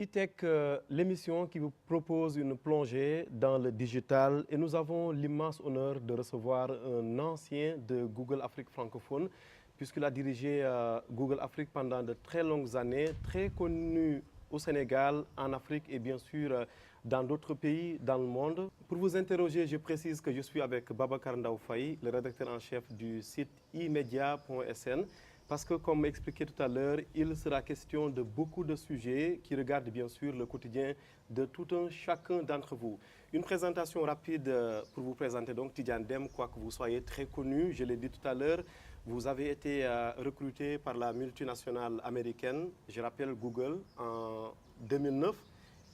E-Tech, l'émission qui vous propose une plongée dans le digital et nous avons l'immense honneur de recevoir un ancien de Google Afrique francophone puisqu'il a dirigé Google Afrique pendant de très longues années, très connu au Sénégal, en Afrique et bien sûr dans d'autres pays dans le monde. Pour vous interroger, je précise que je suis avec Babacar Ndao Faye, le rédacteur en chef du site emedia.sn. Parce que, comme expliqué tout à l'heure, il sera question de beaucoup de sujets qui regardent bien sûr le quotidien de tout un chacun d'entre vous. Une présentation rapide pour vous présenter donc Tidiane Dème, quoique vous soyez très connu, je l'ai dit tout à l'heure, vous avez été recruté par la multinationale américaine, je rappelle Google, en 2009,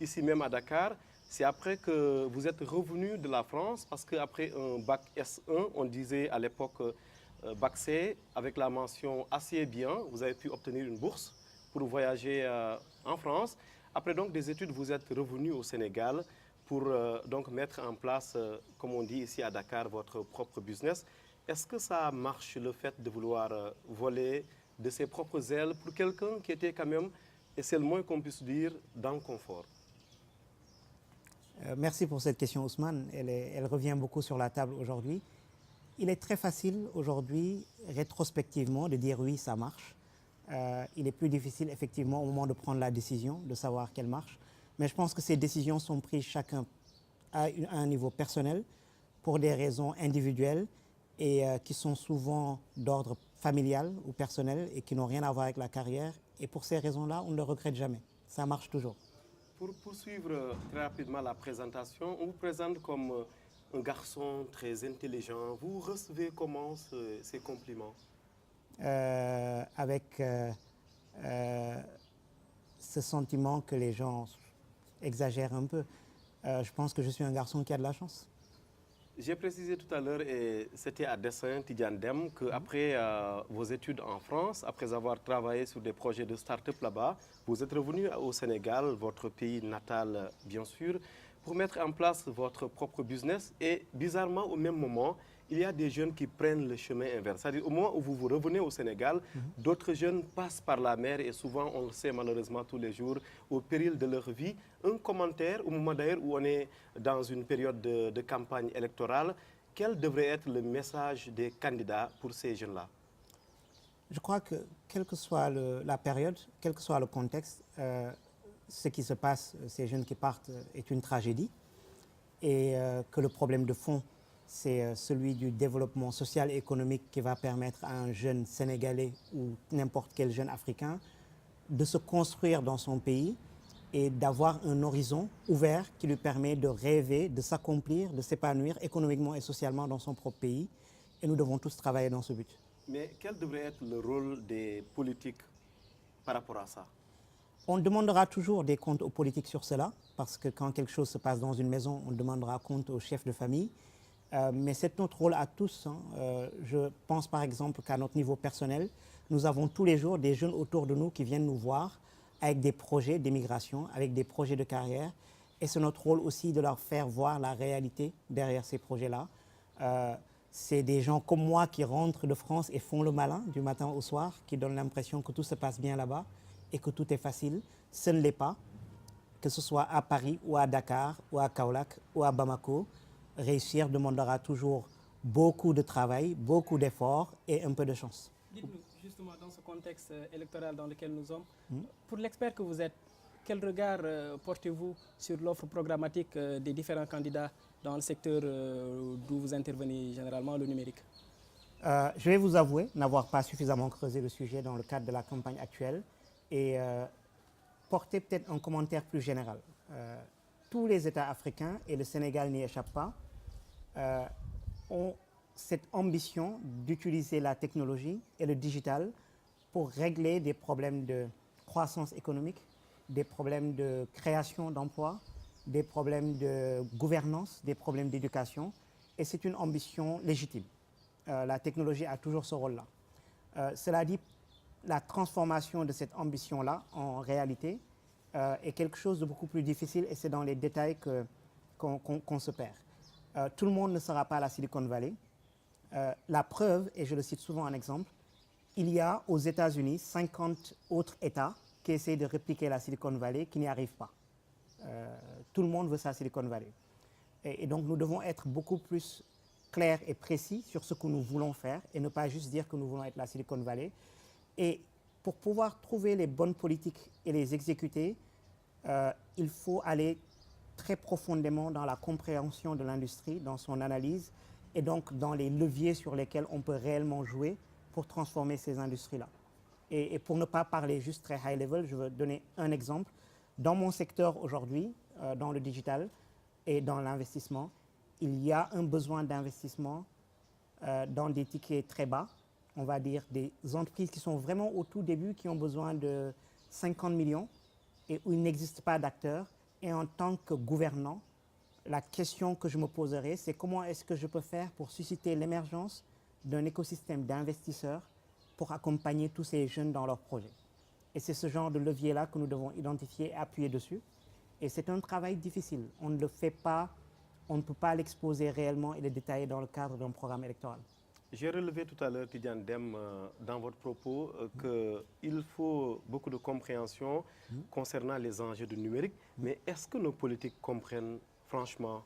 ici même à Dakar. C'est après que vous êtes revenu de la France, parce qu'après un bac S1, on disait à l'époque bac C, avec la mention assez bien, vous avez pu obtenir une bourse pour voyager en France. Après donc des études, vous êtes revenu au Sénégal pour donc mettre en place, comme on dit ici à Dakar, votre propre business. Est-ce que ça marche, le fait de vouloir voler de ses propres ailes pour quelqu'un qui était quand même, et c'est le moins qu'on puisse dire, dans le confort? Merci pour cette question, Ousmane. Elle revient beaucoup sur la table aujourd'hui. Il est très facile aujourd'hui, rétrospectivement, de dire oui, ça marche. Il est plus difficile, effectivement, au moment de prendre la décision, de savoir qu'elle marche. Mais je pense que ces décisions sont prises chacun à un niveau personnel, pour des raisons individuelles et qui sont souvent d'ordre familial ou personnel et qui n'ont rien à voir avec la carrière. Et pour ces raisons-là, on ne le regrette jamais. Ça marche toujours. Pour poursuivre très rapidement la présentation, on vous présente comme un garçon très intelligent. Vous recevez comment ces compliments? Avec ce sentiment que les gens exagèrent un peu. Je pense que je suis un garçon qui a de la chance. J'ai précisé tout à l'heure, et c'était à dessein, Tidiane Dème, qu'après vos études en France, après avoir travaillé sur des projets de start-up là-bas, vous êtes revenu au Sénégal, votre pays natal bien sûr, pour mettre en place votre propre business. Et bizarrement, au même moment, il y a des jeunes qui prennent le chemin inverse. C'est-à-dire au moment où vous revenez au Sénégal, d'autres jeunes passent par la mer et souvent, on le sait malheureusement tous les jours, au péril de leur vie. Un commentaire, au moment d'ailleurs où on est dans une période de campagne électorale, quel devrait être le message des candidats pour ces jeunes-là? Je crois que, quelle que soit la période, quel que soit le contexte, ce qui se passe, ces jeunes qui partent, est une tragédie. Et que le problème de fond, c'est celui du développement social et économique qui va permettre à un jeune Sénégalais ou n'importe quel jeune Africain de se construire dans son pays et d'avoir un horizon ouvert qui lui permet de rêver, de s'accomplir, de s'épanouir économiquement et socialement dans son propre pays. Et nous devons tous travailler dans ce but. Mais quel devrait être le rôle des politiques par rapport à ça? On demandera toujours des comptes aux politiques sur cela, parce que quand quelque chose se passe dans une maison, on demandera compte au chef de famille. Mais c'est notre rôle à tous. Je pense par exemple qu'à notre niveau personnel, nous avons tous les jours des jeunes autour de nous qui viennent nous voir avec des projets d'émigration, avec des projets de carrière. Et c'est notre rôle aussi de leur faire voir la réalité derrière ces projets-là. C'est des gens comme moi qui rentrent de France et font le malin du matin au soir, qui donnent l'impression que tout se passe bien là-bas et que tout est facile. Ce ne l'est pas. Que ce soit à Paris ou à Dakar ou à Kaolack ou à Bamako, réussir demandera toujours beaucoup de travail, beaucoup d'efforts et un peu de chance. Dites-nous, justement, dans ce contexte électoral dans lequel nous sommes, pour l'expert que vous êtes, quel regard portez-vous sur l'offre programmatique des différents candidats dans le secteur d'où vous intervenez généralement, le numérique? Je vais vous avouer n'avoir pas suffisamment creusé le sujet dans le cadre de la campagne actuelle et porter peut-être un commentaire plus général. Tous les États africains, et le Sénégal n'y échappe pas, ont cette ambition d'utiliser la technologie et le digital pour régler des problèmes de croissance économique, des problèmes de création d'emplois, des problèmes de gouvernance, des problèmes d'éducation. Et c'est une ambition légitime. La technologie a toujours ce rôle-là. Cela dit, la transformation de cette ambition-là en réalité est quelque chose de beaucoup plus difficile et c'est dans les détails qu'on se perd. Tout le monde ne sera pas à la Silicon Valley. La preuve, et je le cite souvent en exemple, il y a aux États-Unis 50 autres États qui essaient de répliquer la Silicon Valley qui n'y arrivent pas. Tout le monde veut sa Silicon Valley. Et donc nous devons être beaucoup plus clairs et précis sur ce que nous voulons faire et ne pas juste dire que nous voulons être la Silicon Valley. Et pour pouvoir trouver les bonnes politiques et les exécuter, il faut aller très profondément dans la compréhension de l'industrie, dans son analyse et donc dans les leviers sur lesquels on peut réellement jouer pour transformer ces industries-là. Et pour ne pas parler juste très high level, je veux donner un exemple. Dans mon secteur aujourd'hui, dans le digital et dans l'investissement, il y a un besoin d'investissement dans des tickets très bas, on va dire des entreprises qui sont vraiment au tout début, qui ont besoin de 50 millions et où il n'existe pas d'acteurs. Et en tant que gouvernant, la question que je me poserai, c'est comment est-ce que je peux faire pour susciter l'émergence d'un écosystème d'investisseurs pour accompagner tous ces jeunes dans leurs projets. Et c'est ce genre de levier-là que nous devons identifier et appuyer dessus. Et c'est un travail difficile. On ne le fait pas, on ne peut pas l'exposer réellement et le détailler dans le cadre d'un programme électoral. J'ai relevé tout à l'heure, Tidiane Dème, dans votre propos, qu'il faut beaucoup de compréhension concernant les enjeux du numérique. Mais est-ce que nos politiques comprennent franchement?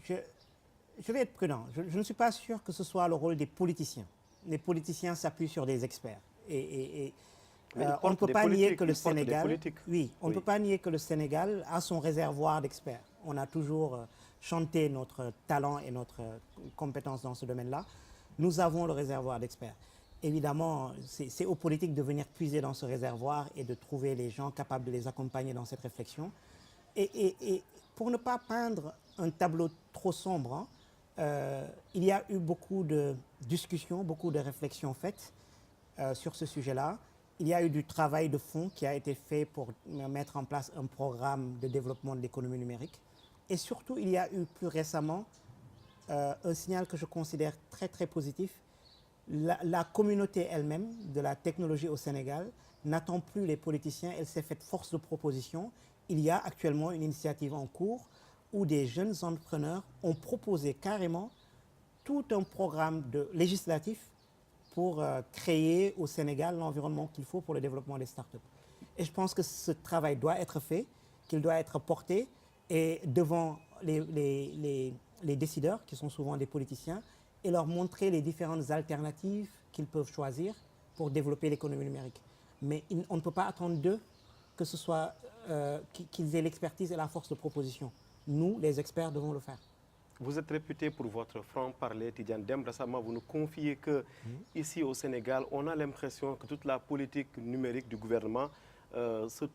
Je vais être prudent. Je ne suis pas sûr que ce soit le rôle des politiciens. Les politiciens s'appuient sur des experts. On ne peut pas nier que le Sénégal, on ne peut pas nier que le Sénégal a son réservoir d'experts. On a toujours chanté notre talent et notre compétence dans ce domaine-là. Nous avons le réservoir d'experts. Évidemment, c'est aux politiques de venir puiser dans ce réservoir et de trouver les gens capables de les accompagner dans cette réflexion. Et pour ne pas peindre un tableau trop sombre, il y a eu beaucoup de discussions, beaucoup de réflexions faites sur ce sujet-là. Il y a eu du travail de fond qui a été fait pour mettre en place un programme de développement de l'économie numérique. Et surtout, il y a eu plus récemment un signal que je considère très, très positif. La communauté elle-même de la technologie au Sénégal n'attend plus les politiciens, elle s'est faite force de proposition. Il y a actuellement une initiative en cours où des jeunes entrepreneurs ont proposé carrément tout un programme législatif pour créer au Sénégal l'environnement qu'il faut pour le développement des startups. Et je pense que ce travail doit être fait, qu'il doit être porté et devant les décideurs, qui sont souvent des politiciens, et leur montrer les différentes alternatives qu'ils peuvent choisir pour développer l'économie numérique. Mais on ne peut pas attendre d'eux que ce soit qu'ils aient l'expertise et la force de proposition. Nous, les experts, devons le faire. Vous êtes réputé pour votre franc-parler, Tidiane Dème. Récemment, vous nous confiez que ici au Sénégal, on a l'impression que toute la politique numérique du gouvernement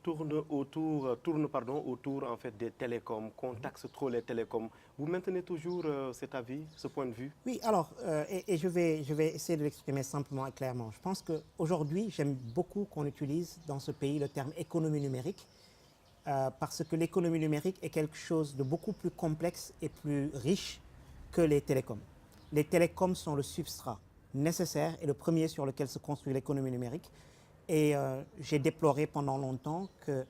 tourne autour en fait, des télécoms, qu'on taxe trop les télécoms. Vous maintenez toujours cet avis, ce point de vue? Oui, alors, et je vais essayer de l'exprimer simplement et clairement. Je pense qu'aujourd'hui, j'aime beaucoup qu'on utilise dans ce pays le terme économie numérique, parce que l'économie numérique est quelque chose de beaucoup plus complexe et plus riche que les télécoms. Les télécoms sont le substrat nécessaire et le premier sur lequel se construit l'économie numérique. Et j'ai déploré pendant longtemps que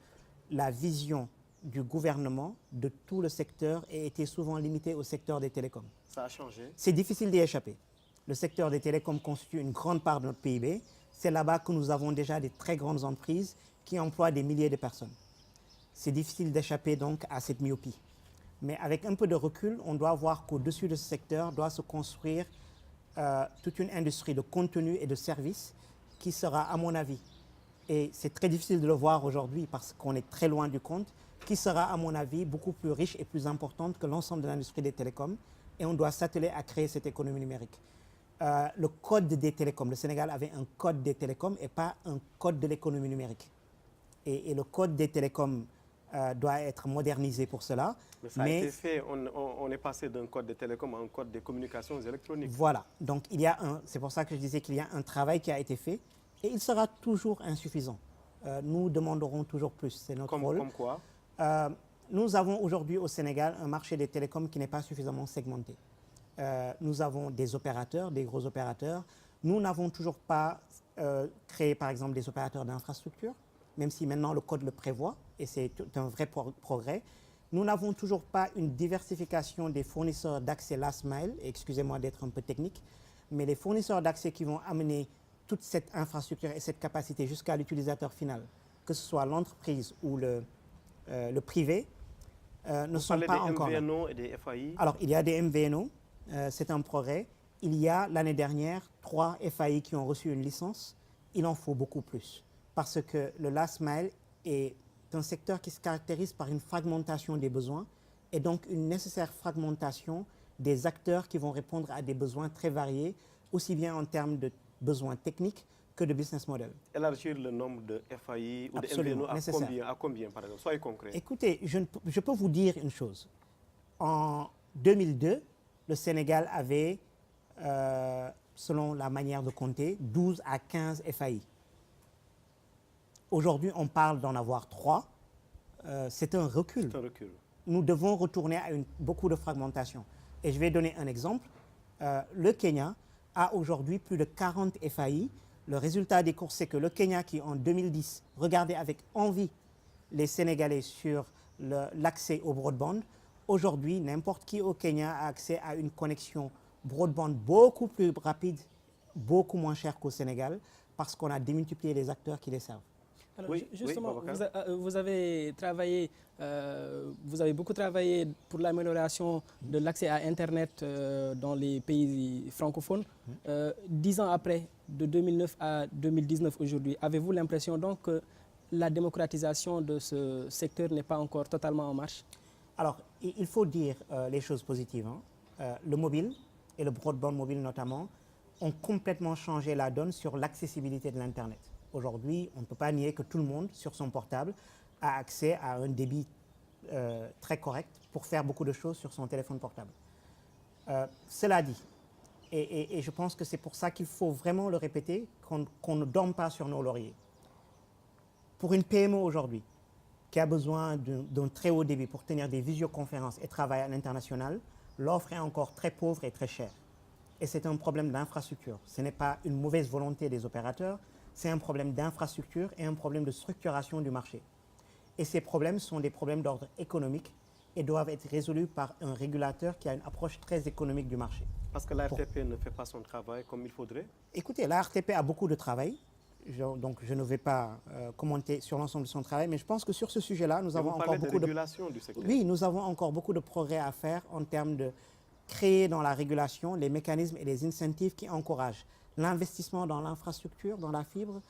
la vision du gouvernement de tout le secteur ait été souvent limitée au secteur des télécoms. Ça a changé. C'est difficile d'y échapper. Le secteur des télécoms constitue une grande part de notre PIB. C'est là-bas que nous avons déjà des très grandes entreprises qui emploient des milliers de personnes. C'est difficile d'échapper donc à cette myopie. Mais avec un peu de recul, on doit voir qu'au-dessus de ce secteur doit se construire toute une industrie de contenu et de services qui sera, à mon avis, et c'est très difficile de le voir aujourd'hui parce qu'on est très loin du compte, qui sera, à mon avis, beaucoup plus riche et plus importante que l'ensemble de l'industrie des télécoms. Et on doit s'atteler à créer cette économie numérique. Le code des télécoms, le Sénégal avait un code des télécoms et pas un code de l'économie numérique. Et le code des télécoms doit être modernisé pour cela. Mais ça a été fait, on est passé d'un code des télécoms à un code des communications électroniques. Voilà, donc c'est pour ça que je disais qu'il y a un travail qui a été fait et il sera toujours insuffisant. Nous demanderons toujours plus, c'est notre rôle. Comme quoi? Nous avons aujourd'hui au Sénégal un marché des télécoms qui n'est pas suffisamment segmenté. Nous avons des opérateurs, des gros opérateurs. Nous n'avons toujours pas créé par exemple des opérateurs d'infrastructure, même si maintenant le code le prévoit et c'est un vrai progrès. Nous n'avons toujours pas une diversification des fournisseurs d'accès last mile, excusez-moi d'être un peu technique, mais les fournisseurs d'accès qui vont amener toute cette infrastructure et cette capacité jusqu'à l'utilisateur final, que ce soit l'entreprise ou le privé, ne sont pas encore là. Vous parlez des MVNO et des FAI? Alors, il y a des MVNO, c'est un progrès. Il y a l'année dernière 3 FAI qui ont reçu une licence. Il en faut beaucoup plus parce que le last mile est un secteur qui se caractérise par une fragmentation des besoins et donc une nécessaire fragmentation des acteurs qui vont répondre à des besoins très variés, aussi bien en termes de besoins techniques que de business model. Élargir le nombre de FAI ou Absolument, de MVNO à combien, par exemple? Soyez concret. Écoutez, je peux vous dire une chose. En 2002, le Sénégal avait, selon la manière de compter, 12 à 15 FAI. Aujourd'hui, on parle d'en avoir 3. C'est un recul. C'est un recul. Nous devons retourner à beaucoup de fragmentation. Et je vais donner un exemple. Le Kenya a aujourd'hui plus de 40 FAI. Le résultat des courses, c'est que le Kenya, qui en 2010 regardait avec envie les Sénégalais sur l'accès au broadband, aujourd'hui, n'importe qui au Kenya a accès à une connexion broadband beaucoup plus rapide, beaucoup moins chère qu'au Sénégal, parce qu'on a démultiplié les acteurs qui les servent. Alors, oui, justement, oui, vous avez travaillé, vous avez beaucoup travaillé pour l'amélioration de l'accès à Internet dans les pays francophones. 10 ans après, de 2009 à 2019 aujourd'hui, avez-vous l'impression donc que la démocratisation de ce secteur n'est pas encore totalement en marche? Alors, il faut dire les choses positives. Le mobile, et le broadband mobile notamment, ont complètement changé la donne sur l'accessibilité de l'Internet. Aujourd'hui, on ne peut pas nier que tout le monde, sur son portable, a accès à un débit très correct pour faire beaucoup de choses sur son téléphone portable. Cela dit, et je pense que c'est pour ça qu'il faut vraiment le répéter, qu'on ne dorme pas sur nos lauriers. Pour une PME aujourd'hui, qui a besoin d'un très haut débit pour tenir des visioconférences et travailler à l'international, l'offre est encore très pauvre et très chère. Et c'est un problème d'infrastructure. Ce n'est pas une mauvaise volonté des opérateurs, c'est un problème d'infrastructure et un problème de structuration du marché. Et ces problèmes sont des problèmes d'ordre économique et doivent être résolus par un régulateur qui a une approche très économique du marché. Parce que l'ARTP ne fait pas son travail comme il faudrait? Écoutez, l'ARTP a beaucoup de travail. Donc je ne vais pas commenter sur l'ensemble de son travail, mais je pense que sur ce sujet-là, nous avons encore beaucoup de régulation du secteur. Oui, nous avons encore beaucoup de progrès à faire en termes de créer dans la régulation les mécanismes et les incentives qui encouragent l'investissement dans l'infrastructure, dans la fibre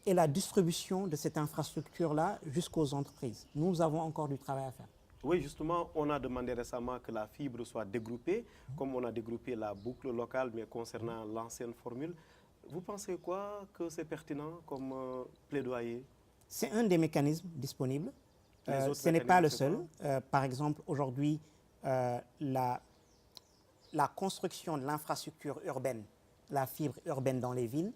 et la distribution de cette infrastructure-là jusqu'aux entreprises. Nous avons encore du travail à faire. Oui, justement, on a demandé récemment que la fibre soit dégroupée, comme on a dégroupé la boucle locale, mais concernant l'ancienne formule. Vous pensez quoi que c'est pertinent comme plaidoyer? C'est un des mécanismes disponibles. Ce n'est pas le seul. Par exemple, aujourd'hui, la construction de l'infrastructure urbaine, la fibre urbaine dans les villes,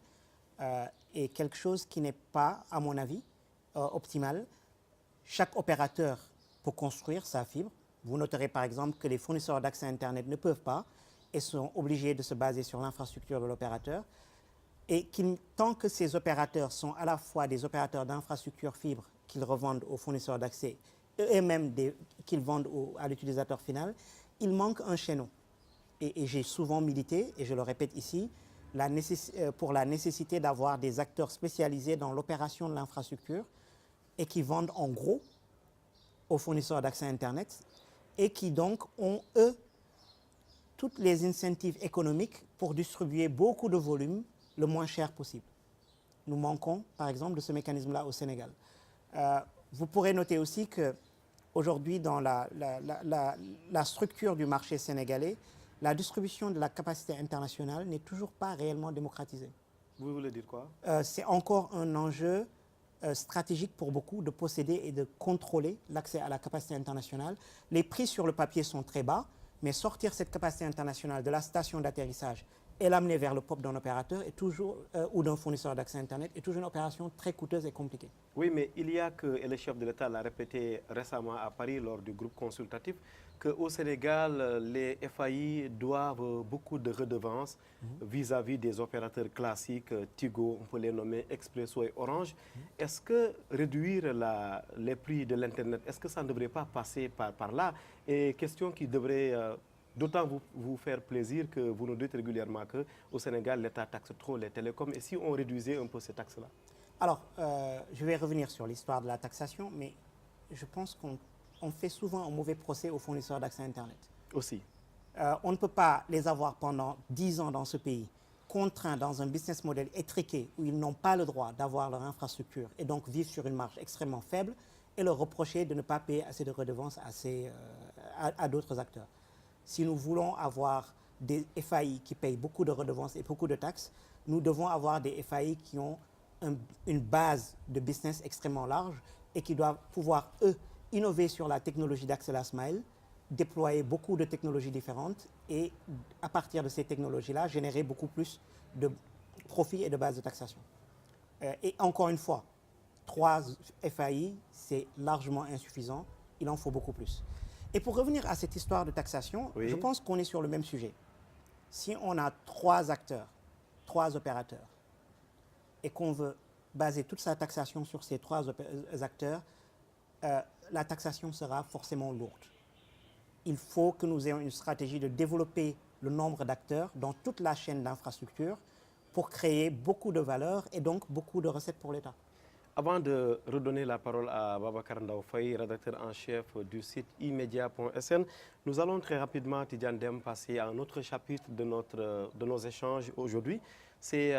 est quelque chose qui n'est pas, à mon avis, optimal. Chaque opérateur peut construire sa fibre. Vous noterez par exemple que les fournisseurs d'accès à Internet ne peuvent pas et sont obligés de se baser sur l'infrastructure de l'opérateur. Et tant que ces opérateurs sont à la fois des opérateurs d'infrastructure fibre qu'ils revendent aux fournisseurs d'accès et eux-mêmes qu'ils vendent à l'utilisateur final, il manque un chaînon. Et j'ai souvent milité, et je le répète ici, pour la nécessité d'avoir des acteurs spécialisés dans l'opération de l'infrastructure et qui vendent en gros aux fournisseurs d'accès Internet et qui donc ont, eux, toutes les incentives économiques pour distribuer beaucoup de volume le moins cher possible. Nous manquons, par exemple, de ce mécanisme-là au Sénégal. Vous pourrez noter aussi qu'aujourd'hui, dans la structure du marché sénégalais, la distribution de la capacité internationale n'est toujours pas réellement démocratisée. Vous voulez dire quoi? C'est encore un enjeu stratégique pour beaucoup de posséder et de contrôler l'accès à la capacité internationale. Les prix sur le papier sont très bas, mais sortir cette capacité internationale de la station d'atterrissage et l'amener vers le POP d'un opérateur est toujours, ou d'un fournisseur d'accès Internet est toujours une opération très coûteuse et compliquée. Oui, mais il y a que, et le chef de l'État l'a répété récemment à Paris lors du groupe consultatif, qu'au Sénégal, les FAI doivent beaucoup de redevances vis-à-vis des opérateurs classiques, Tigo, on peut les nommer Expresso et Orange. Est-ce que réduire les prix de l'Internet, est-ce que ça ne devrait pas passer par là? Et question qui devrait d'autant vous faire plaisir que vous nous dites régulièrement qu'au Sénégal, l'État taxe trop les télécoms. Et si on réduisait un peu ces taxes-là? Alors, je vais revenir sur l'histoire de la taxation, mais je pense qu'on fait souvent un mauvais procès aux fournisseurs d'accès Internet. Aussi. On ne peut pas les avoir pendant 10 ans dans ce pays, contraints dans un business model étriqué où ils n'ont pas le droit d'avoir leur infrastructure et donc vivre sur une marge extrêmement faible et leur reprocher de ne pas payer assez de redevances à d'autres acteurs. Si nous voulons avoir des FAI qui payent beaucoup de redevances et beaucoup de taxes, nous devons avoir des FAI qui ont une base de business extrêmement large et qui doivent pouvoir, eux, innover sur la technologie d'accès last mile, déployer beaucoup de technologies différentes et, à partir de ces technologies-là, générer beaucoup plus de profits et de bases de taxation. Et encore une fois, 3 FAI, c'est largement insuffisant. Il en faut beaucoup plus. Et pour revenir à cette histoire de taxation, oui, je pense qu'on est sur le même sujet. Si on a 3 acteurs, 3 opérateurs, et qu'on veut baser toute sa taxation sur ces 3 acteurs, la taxation sera forcément lourde. Il faut que nous ayons une stratégie de développer le nombre d'acteurs dans toute la chaîne d'infrastructure pour créer beaucoup de valeur et donc beaucoup de recettes pour l'État. Avant de redonner la parole à Babacar Ndao Faye, rédacteur en chef du site immedia.sn, nous allons très rapidement, Tidiane Dème, passer à un autre chapitre de nos échanges aujourd'hui. C'est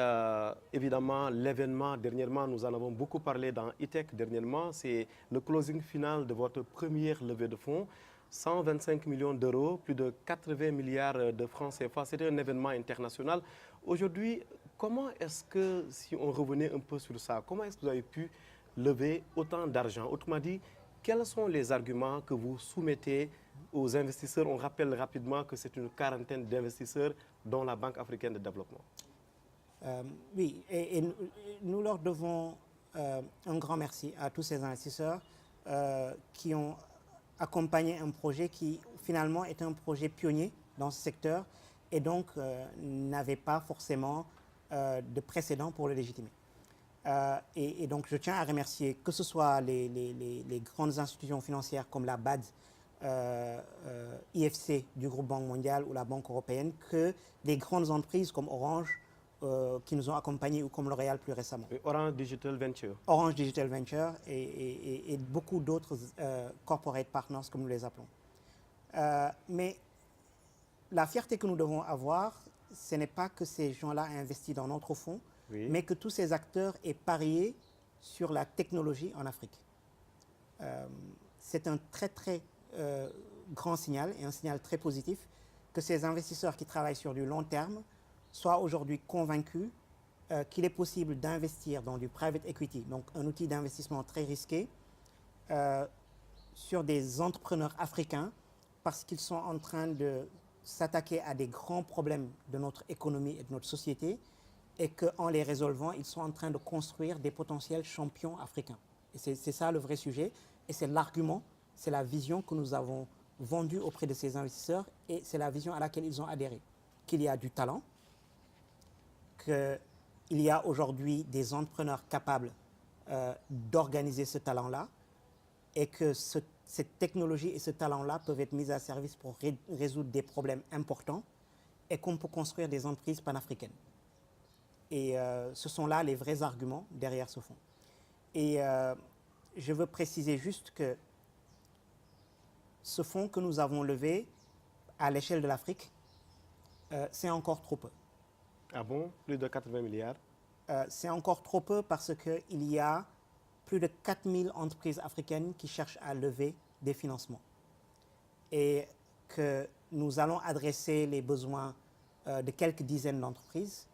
évidemment l'événement. Dernièrement, nous en avons beaucoup parlé dans E-Tech. Dernièrement, c'est le closing final de votre première levée de fonds. 125 millions d'euros, plus de 80 milliards de francs CFA. C'était un événement international. Aujourd'hui, comment est-ce que, si on revenait un peu sur ça, comment est-ce que vous avez pu lever autant d'argent? Autrement dit, quels sont les arguments que vous soumettez aux investisseurs? On rappelle rapidement que c'est une quarantaine d'investisseurs, dont la Banque africaine de développement. Oui, et nous leur devons un grand merci à tous ces investisseurs qui ont accompagné un projet qui finalement est un projet pionnier dans ce secteur et donc n'avait pas forcément de précédent pour le légitimer. Et donc je tiens à remercier que ce soit les grandes institutions financières comme la BAD, IFC du groupe Banque mondiale ou la Banque européenne, que des grandes entreprises comme Orange qui nous ont accompagnés ou comme L'Oréal plus récemment. Orange Digital Venture. Orange Digital Venture et beaucoup d'autres corporate partners comme nous les appelons. Mais la fierté que nous devons avoir, ce n'est pas que ces gens-là aient investi dans notre fonds, oui, mais que tous ces acteurs aient parié sur la technologie en Afrique. C'est un très très grand signal et un signal très positif que ces investisseurs qui travaillent sur du long terme soient aujourd'hui convaincus qu'il est possible d'investir dans du private equity, donc un outil d'investissement très risqué, sur des entrepreneurs africains parce qu'ils sont en train de s'attaquer à des grands problèmes de notre économie et de notre société et qu'en les résolvant, ils sont en train de construire des potentiels champions africains. Et c'est ça le vrai sujet et c'est l'argument, c'est la vision que nous avons vendue auprès de ces investisseurs et c'est la vision à laquelle ils ont adhéré. Qu'il y a du talent, qu'il y a aujourd'hui des entrepreneurs capables d'organiser ce talent-là et que cette technologie et ce talent-là peuvent être mis à service pour résoudre des problèmes importants et qu'on peut construire des entreprises panafricaines. Et ce sont là les vrais arguments derrière ce fonds. Et je veux préciser juste que ce fonds que nous avons levé à l'échelle de l'Afrique, c'est encore trop peu. Ah bon? Plus de 80 milliards? C'est encore trop peu parce qu'il y a plus de 4000 entreprises africaines qui cherchent à lever des financements. Et que nous allons adresser les besoins de quelques dizaines d'entreprises.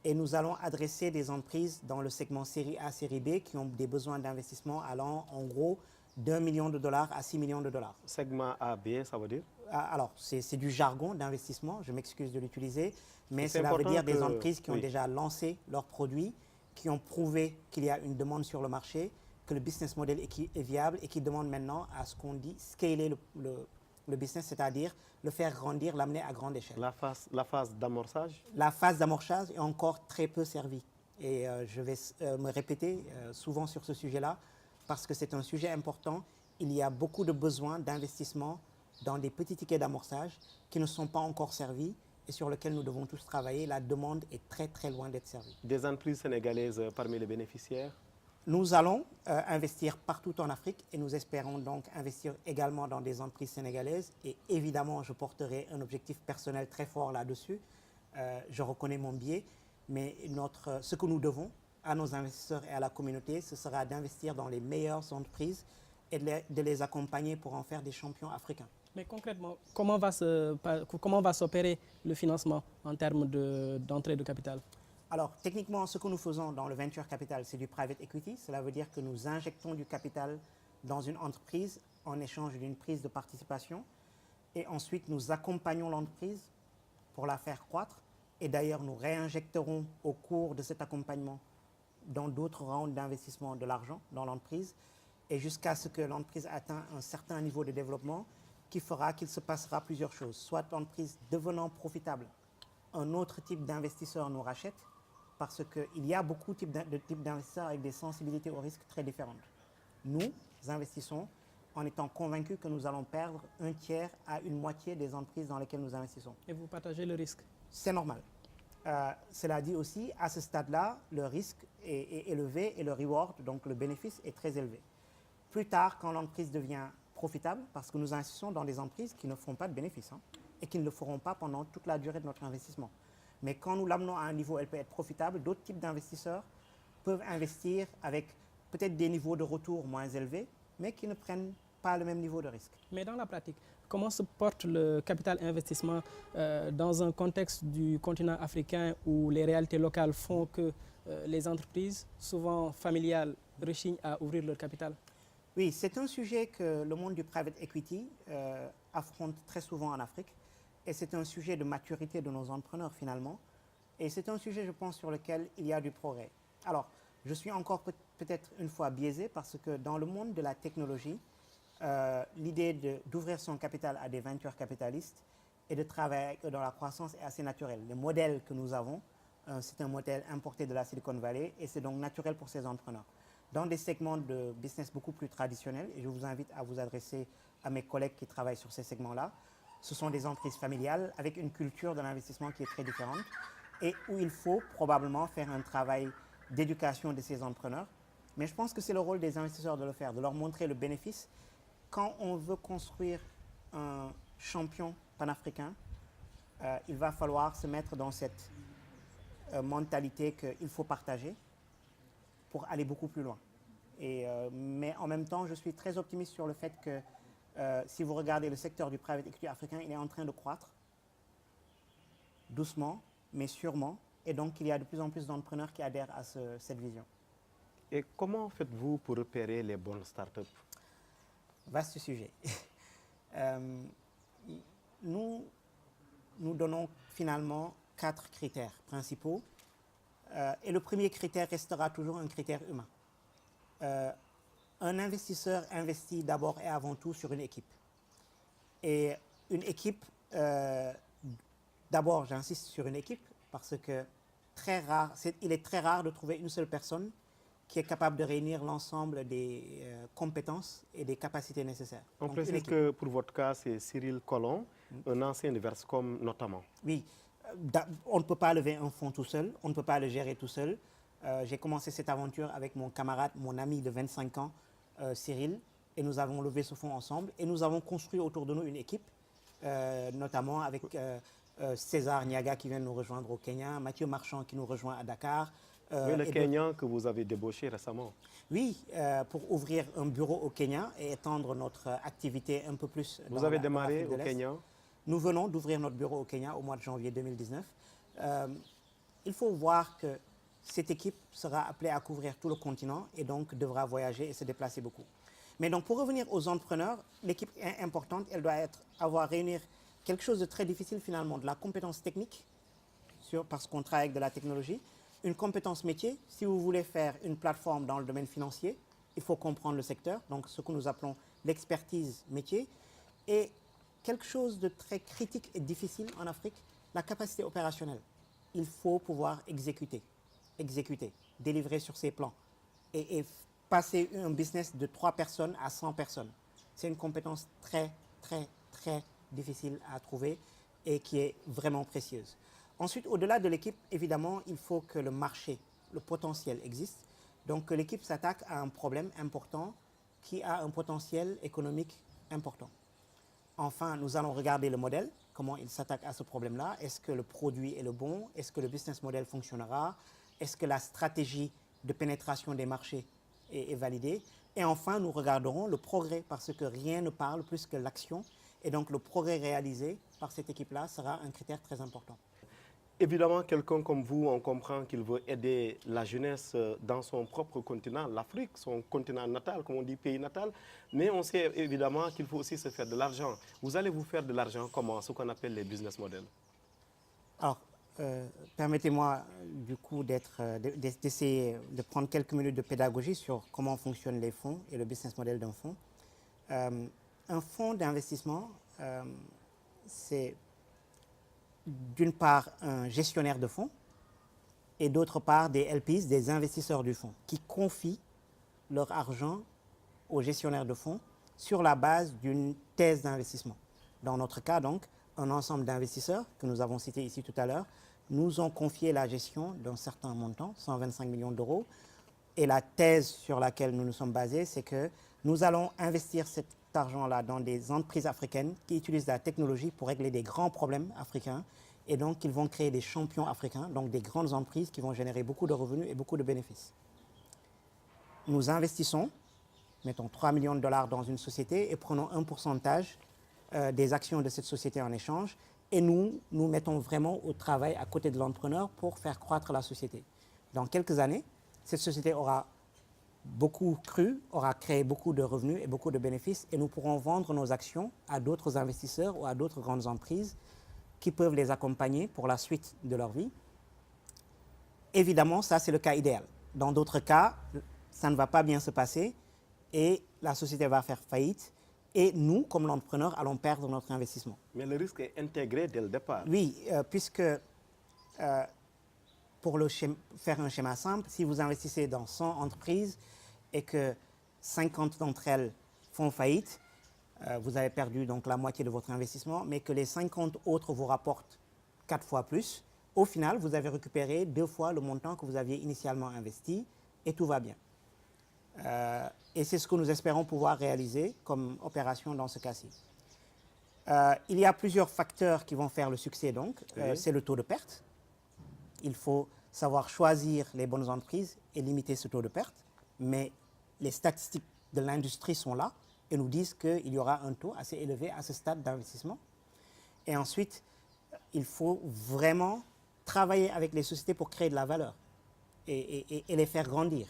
Et nous allons adresser des entreprises dans le segment série A, série B qui ont des besoins d'investissement allant en gros d'$1 million à 6 millions de dollars. Segment A, B, ça veut dire? Alors, c'est du jargon d'investissement, je m'excuse de l'utiliser, mais cela veut dire des entreprises qui ont déjà lancé leurs produits, qui ont prouvé qu'il y a une demande sur le marché, que le business model est viable et qui demandent maintenant à ce qu'on dit scaler le business, c'est-à-dire le faire grandir, l'amener à grande échelle. La phase d'amorçage? La phase d'amorçage est encore très peu servie. Et je vais me répéter souvent sur ce sujet-là parce que c'est un sujet important. Il y a beaucoup de besoins d'investissement dans des petits tickets d'amorçage qui ne sont pas encore servis et sur lesquels nous devons tous travailler. La demande est très très loin d'être servie. Des entreprises sénégalaises parmi les bénéficiaires? Nous allons investir partout en Afrique et nous espérons donc investir également dans des entreprises sénégalaises. Et évidemment, je porterai un objectif personnel très fort là-dessus. Je reconnais mon biais, mais ce que nous devons à nos investisseurs et à la communauté, ce sera d'investir dans les meilleures entreprises et de les accompagner pour en faire des champions africains. Mais concrètement, comment va s'opérer le financement en termes d'entrée de capital? Alors, techniquement, ce que nous faisons dans le venture capital, c'est du private equity. Cela veut dire que nous injectons du capital dans une entreprise en échange d'une prise de participation. Et ensuite, nous accompagnons l'entreprise pour la faire croître. Et d'ailleurs, nous réinjecterons au cours de cet accompagnement dans d'autres rounds d'investissement de l'argent dans l'entreprise. Et jusqu'à ce que l'entreprise atteigne un certain niveau de développement qui fera qu'il se passera plusieurs choses. Soit l'entreprise devenant profitable, un autre type d'investisseur nous rachète, parce qu'il y a beaucoup de types d'investisseurs avec des sensibilités au risque très différentes. Nous investissons en étant convaincus que nous allons perdre un tiers à une moitié des entreprises dans lesquelles nous investissons. Et vous partagez le risque? C'est normal. Cela dit aussi, à ce stade-là, le risque est élevé et le reward, donc le bénéfice, est très élevé. Plus tard, quand l'entreprise devient profitable, parce que nous investissons dans des entreprises qui ne font pas de bénéfices et qui ne le feront pas pendant toute la durée de notre investissement. Mais quand nous l'amenons à un niveau où elle peut être profitable, d'autres types d'investisseurs peuvent investir avec peut-être des niveaux de retour moins élevés, mais qui ne prennent pas le même niveau de risque. Mais dans la pratique, comment se porte le capital investissement dans un contexte du continent africain où les réalités locales font que les entreprises, souvent familiales, rechignent à ouvrir leur capital? Oui, c'est un sujet que le monde du private equity affronte très souvent en Afrique. Et c'est un sujet de maturité de nos entrepreneurs finalement. Et c'est un sujet, je pense, sur lequel il y a du progrès. Alors, je suis encore peut-être une fois biaisé parce que dans le monde de la technologie, l'idée d'ouvrir son capital à des venture capitalistes et de travailler dans la croissance est assez naturelle. Le modèle que nous avons, c'est un modèle importé de la Silicon Valley et c'est donc naturel pour ces entrepreneurs. Dans des segments de business beaucoup plus traditionnels, et je vous invite à vous adresser à mes collègues qui travaillent sur ces segments-là, ce sont des entreprises familiales avec une culture de l'investissement qui est très différente et où il faut probablement faire un travail d'éducation de ces entrepreneurs. Mais je pense que c'est le rôle des investisseurs de le faire, de leur montrer le bénéfice. Quand on veut construire un champion panafricain, il va falloir se mettre dans cette mentalité qu'il faut partager pour aller beaucoup plus loin. Mais en même temps, je suis très optimiste sur le fait que si vous regardez le secteur du private equity africain, il est en train de croître doucement, mais sûrement. Et donc, il y a de plus en plus d'entrepreneurs qui adhèrent à cette vision. Et comment faites-vous pour repérer les bonnes startups? Vaste sujet. Nous donnons finalement 4 critères principaux. Et le premier critère restera toujours un critère humain. Un investisseur investit d'abord et avant tout sur une équipe. Et une équipe, d'abord j'insiste sur une équipe parce que il est très rare de trouver une seule personne qui est capable de réunir l'ensemble des compétences et des capacités nécessaires. On précise que pour votre cas, c'est Cyril Collomb, un ancien de Verscom notamment. Oui, on ne peut pas lever un fonds tout seul, on ne peut pas le gérer tout seul. J'ai commencé cette aventure avec mon camarade, mon ami de 25 ans, Cyril, et nous avons levé ce fonds ensemble et nous avons construit autour de nous une équipe, notamment avec César Niaga qui vient nous rejoindre au Kenya, Mathieu Marchand qui nous rejoint à Dakar. Oui, le Kenyan que vous avez débauché récemment. Oui, pour ouvrir un bureau au Kenya et étendre notre activité un peu plus. Vous avez démarré au Kenya? Nous venons d'ouvrir notre bureau au Kenya au mois de janvier 2019. Il faut voir que cette équipe sera appelée à couvrir tout le continent et donc devra voyager et se déplacer beaucoup. Mais donc pour revenir aux entrepreneurs, l'équipe est importante, elle doit avoir réunir quelque chose de très difficile finalement, de la compétence technique, parce qu'on travaille avec de la technologie, une compétence métier. Si vous voulez faire une plateforme dans le domaine financier, il faut comprendre le secteur, donc ce que nous appelons l'expertise métier, et quelque chose de très critique et difficile en Afrique, la capacité opérationnelle. Il faut pouvoir exécuter, délivrer sur ses plans et passer un business de 3 personnes à 100 personnes. C'est une compétence très, très très difficile à trouver et qui est vraiment précieuse. Ensuite, au-delà de l'équipe, évidemment, il faut que le marché, le potentiel existe. Donc, que l'équipe s'attaque à un problème important qui a un potentiel économique important. Enfin, nous allons regarder le modèle, comment il s'attaque à ce problème-là. Est-ce que le produit est le bon? Est-ce que le business model fonctionnera? Est-ce que la stratégie de pénétration des marchés est validée? Et enfin, nous regarderons le progrès, parce que rien ne parle plus que l'action. Et donc, le progrès réalisé par cette équipe-là sera un critère très important. Évidemment, quelqu'un comme vous, on comprend qu'il veut aider la jeunesse dans son propre continent, l'Afrique, son continent natal, comme on dit, pays natal. Mais on sait évidemment qu'il faut aussi se faire de l'argent. Vous allez vous faire de l'argent comment? Ce qu'on appelle les business models. Alors, permettez-moi du coup d'essayer de prendre quelques minutes de pédagogie sur comment fonctionnent les fonds et le business model d'un fonds. Un fonds d'investissement, c'est d'une part un gestionnaire de fonds et d'autre part des LPs, des investisseurs du fonds, qui confient leur argent aux gestionnaires de fonds sur la base d'une thèse d'investissement. Dans notre cas, donc, un ensemble d'investisseurs que nous avons cités ici tout à l'heure nous ont confié la gestion d'un certain montant, 125 millions d'euros. Et la thèse sur laquelle nous nous sommes basés, c'est que nous allons investir cet argent-là dans des entreprises africaines qui utilisent la technologie pour régler des grands problèmes africains. Et donc, ils vont créer des champions africains, donc des grandes entreprises qui vont générer beaucoup de revenus et beaucoup de bénéfices. Nous investissons, mettons 3 millions de dollars dans une société et prenons un pourcentage des actions de cette société en échange. Et nous mettons vraiment au travail à côté de l'entrepreneur pour faire croître la société. Dans quelques années, cette société aura beaucoup cru, aura créé beaucoup de revenus et beaucoup de bénéfices et nous pourrons vendre nos actions à d'autres investisseurs ou à d'autres grandes entreprises qui peuvent les accompagner pour la suite de leur vie. Évidemment, ça c'est le cas idéal. Dans d'autres cas, ça ne va pas bien se passer et la société va faire faillite et nous, comme l'entrepreneur, allons perdre notre investissement. Mais le risque est intégré dès le départ. Oui, puisque pour faire un schéma simple, si vous investissez dans 100 entreprises et que 50 d'entre elles font faillite, vous avez perdu donc la moitié de votre investissement, mais que les 50 autres vous rapportent 4 fois plus, au final, vous avez récupéré 2 fois le montant que vous aviez initialement investi et tout va bien. Et c'est ce que nous espérons pouvoir réaliser comme opération dans ce cas-ci. Il y a plusieurs facteurs qui vont faire le succès donc. Oui. C'est le taux de perte. Il faut savoir choisir les bonnes entreprises et limiter ce taux de perte. Mais les statistiques de l'industrie sont là et nous disent qu'il y aura un taux assez élevé à ce stade d'investissement. Et ensuite, il faut vraiment travailler avec les sociétés pour créer de la valeur et les faire grandir.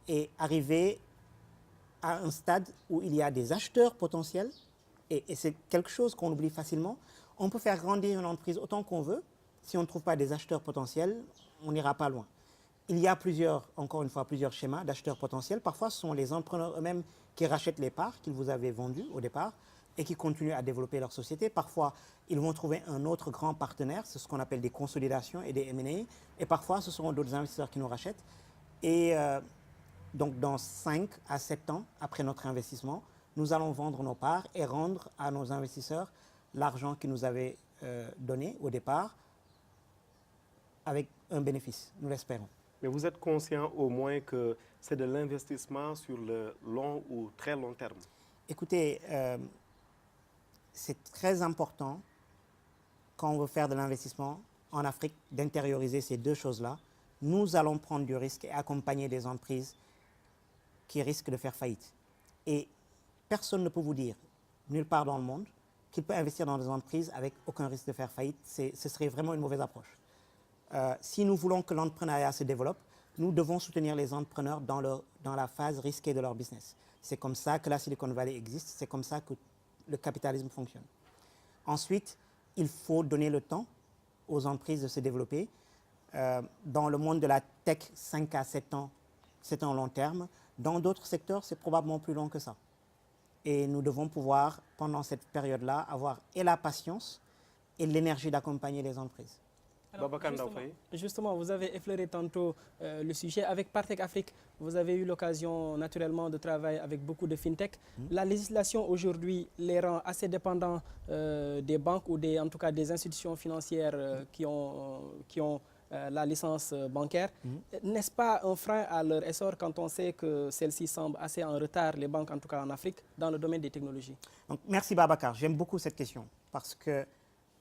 Et arriver à un stade où il y a des acheteurs potentiels, et c'est quelque chose qu'on oublie facilement. On peut faire grandir une entreprise autant qu'on veut. Si on ne trouve pas des acheteurs potentiels, on n'ira pas loin. Il y a encore une fois, plusieurs schémas d'acheteurs potentiels. Parfois, ce sont les entrepreneurs eux-mêmes qui rachètent les parts qu'ils vous avaient vendues au départ et qui continuent à développer leur société. Parfois, ils vont trouver un autre grand partenaire, c'est ce qu'on appelle des consolidations et des M&A. Et parfois, ce seront d'autres investisseurs qui nous rachètent. Et donc, dans 5 à 7 ans après notre investissement, nous allons vendre nos parts et rendre à nos investisseurs l'argent qu'ils nous avaient donné au départ avec un bénéfice, nous l'espérons. Mais vous êtes conscient au moins que c'est de l'investissement sur le long ou très long terme? Écoutez, c'est très important quand on veut faire de l'investissement en Afrique d'intérioriser ces deux choses-là. Nous allons prendre du risque et accompagner des entreprises qui risquent de faire faillite. Et personne ne peut vous dire, nulle part dans le monde, qu'il peut investir dans des entreprises avec aucun risque de faire faillite. Ce serait vraiment une mauvaise approche. Si nous voulons que l'entrepreneuriat se développe, nous devons soutenir les entrepreneurs dans la phase risquée de leur business. C'est comme ça que la Silicon Valley existe, c'est comme ça que le capitalisme fonctionne. Ensuite, il faut donner le temps aux entreprises de se développer. Dans le monde de la tech, 5 à 7 ans, c'est un long terme. Dans d'autres secteurs, c'est probablement plus long que ça. Et nous devons pouvoir, pendant cette période-là, avoir et la patience et l'énergie d'accompagner les entreprises. Babacar Ndaofaye. Justement, vous avez effleuré tantôt le sujet. Avec Partech Afrique, vous avez eu l'occasion naturellement de travailler avec beaucoup de fintech. La législation aujourd'hui les rend assez dépendants des banques ou en tout cas des institutions financières qui ont la licence bancaire. N'est-ce pas un frein à leur essor quand on sait que celles-ci semblent assez en retard, les banques en tout cas en Afrique, dans le domaine des technologies? Donc, merci Babacar, j'aime beaucoup cette question parce que